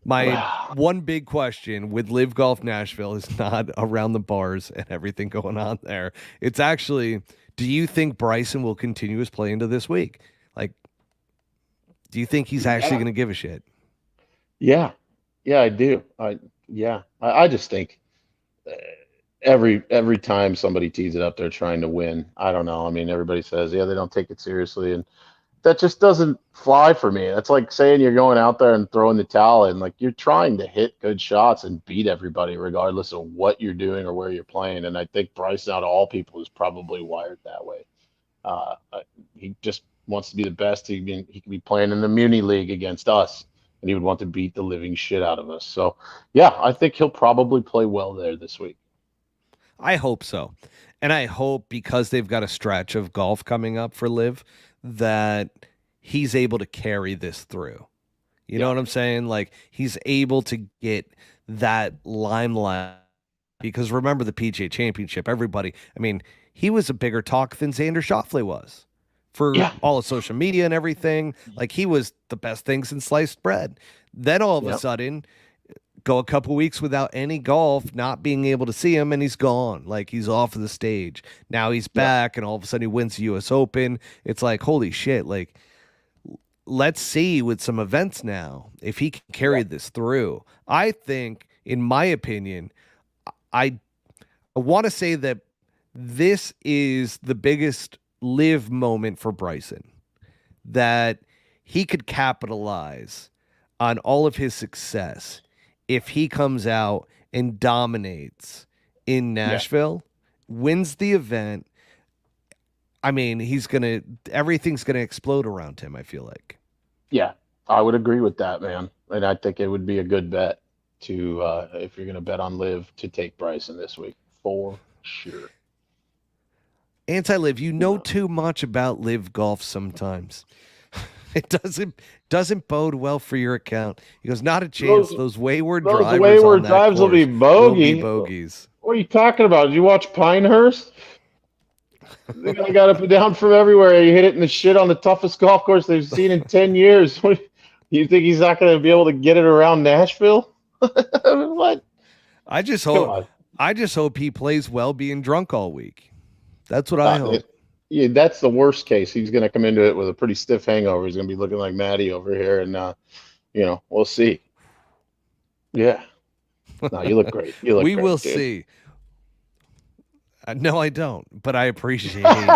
my Wow. one big question with Live Golf Nashville is not around the bars and everything going on there. It's actually, do you think Bryson will continue his play into this week? Like, do you think he's actually Yeah. going to give a shit? Yeah. Yeah, I do. I just think uh, every time somebody tees it up, they're trying to win. I don't know. I mean, everybody says, yeah, they don't take it seriously, and that just doesn't fly for me. That's like saying you're going out there and throwing the towel in. Like you're trying to hit good shots and beat everybody, regardless of what you're doing or where you're playing. And I think Bryce, out of all people, is probably wired that way. He just wants to be the best. He could be playing in the Muni League against us, and he would want to beat the living shit out of us. So, yeah, I think he'll probably play well there this week. I hope so. And I hope because they've got a stretch of golf coming up for Live that he's able to carry this through. You know Yeah, what I'm saying? Like he's able to get that limelight because remember the PGA Championship, everybody, I mean, he was a bigger talk than Xander Schauffele was for yeah, all of social media and everything. Like he was the best thing since sliced bread. Then all of a yeah, sudden, go a couple weeks without any golf, not being able to see him, and he's gone. Like he's off of the stage. Now he's Yeah. back, and all of a sudden he wins the U.S. Open. It's like, holy shit! Like, let's see with some events now if he can carry this through. I think, in my opinion, I want to say that this is the biggest live moment for Bryson, that he could capitalize on all of his success if he comes out and dominates in Yeah. Nashville, wins the event. I mean, everything's gonna explode around him, I feel like. Yeah, I would agree with that, man. And I think it would be a good bet to if you're going to bet on Live to take Bryson this week for sure. Anti-live, you know too much about live golf sometimes. It doesn't bode well for your account. He goes, not a chance. Those wayward Those drivers wayward on that drives will be course bogey. bogeys. What are you talking about? Did you watch Pinehurst? They got up and down from everywhere. You hit it in the shit on the toughest golf course they've seen in 10 years. You think he's not going to be able to get it around Nashville? What? I just Come on. hope he plays well being drunk all week. That's what I hope. Yeah, that's the worst case. He's going to come into it with a pretty stiff hangover. He's going to be looking like Matty over here, and we'll see. Yeah. No, you look great. You look We great, will dude. see. No, I don't, but I appreciate you.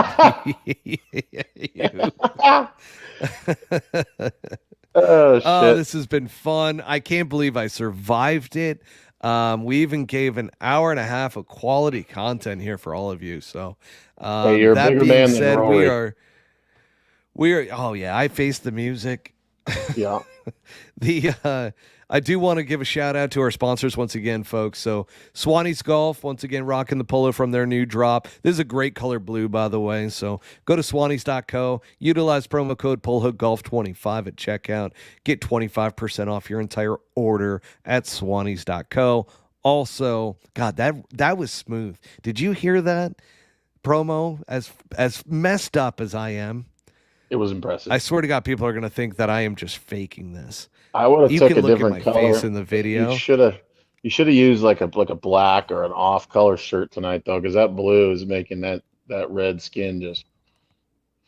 Oh, shit. This has been fun. I can't believe I survived it. We even gave an hour and a half of quality content here for all of you. So, Hey, you're a that bigger being man than said, Rory. we are. Oh yeah, I face the music. Yeah. I do want to give a shout out to our sponsors once again, folks. So Swanee's Golf, once again, rocking the polo from their new drop. This is a great color blue, by the way. So go to swanees.co, utilize promo code PullHookGolf25 at checkout. Get 25% off your entire order at swanees.co. Also, God, that was smooth. Did you hear that promo? As messed up as I am, It was impressive. I swear to God, people are going to think that I am just faking this. I would have You took can a look at different my color. face in the video. You should have used like a black or an off color shirt tonight though, because that blue is making that red skin just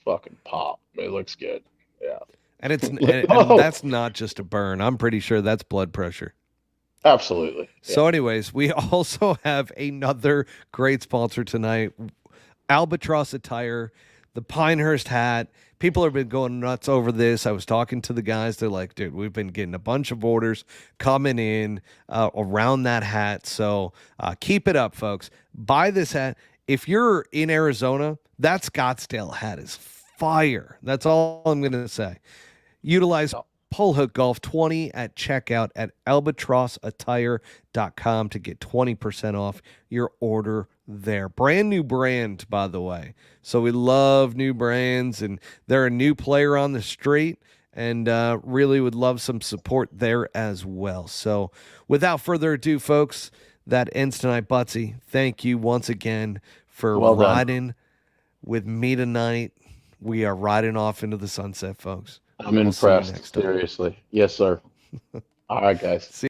fucking pop. It looks good. Yeah. And Oh, that's not just a burn. I'm pretty sure that's blood pressure. absolutely. So, anyways, we also have another great sponsor tonight, Albatross Attire, the Pinehurst hat. People have been going nuts over this. I was talking to the guys. They're like, dude, we've been getting a bunch of orders coming in around that hat. So keep it up, folks. Buy this hat. If you're in Arizona, that Scottsdale hat is fire. That's all I'm going to say. Utilize Pullhook Golf 20 at checkout at albatrossattire.com to get 20% off your order there. Brand new brand, by the way. So we love new brands, and they're a new player on the street, and really would love some support there as well. So without further ado, folks, that ends tonight. Butsy, thank you once again for riding with me tonight. We are riding off into the sunset, folks. I'm impressed. Seriously. Yes, sir. All right, guys. See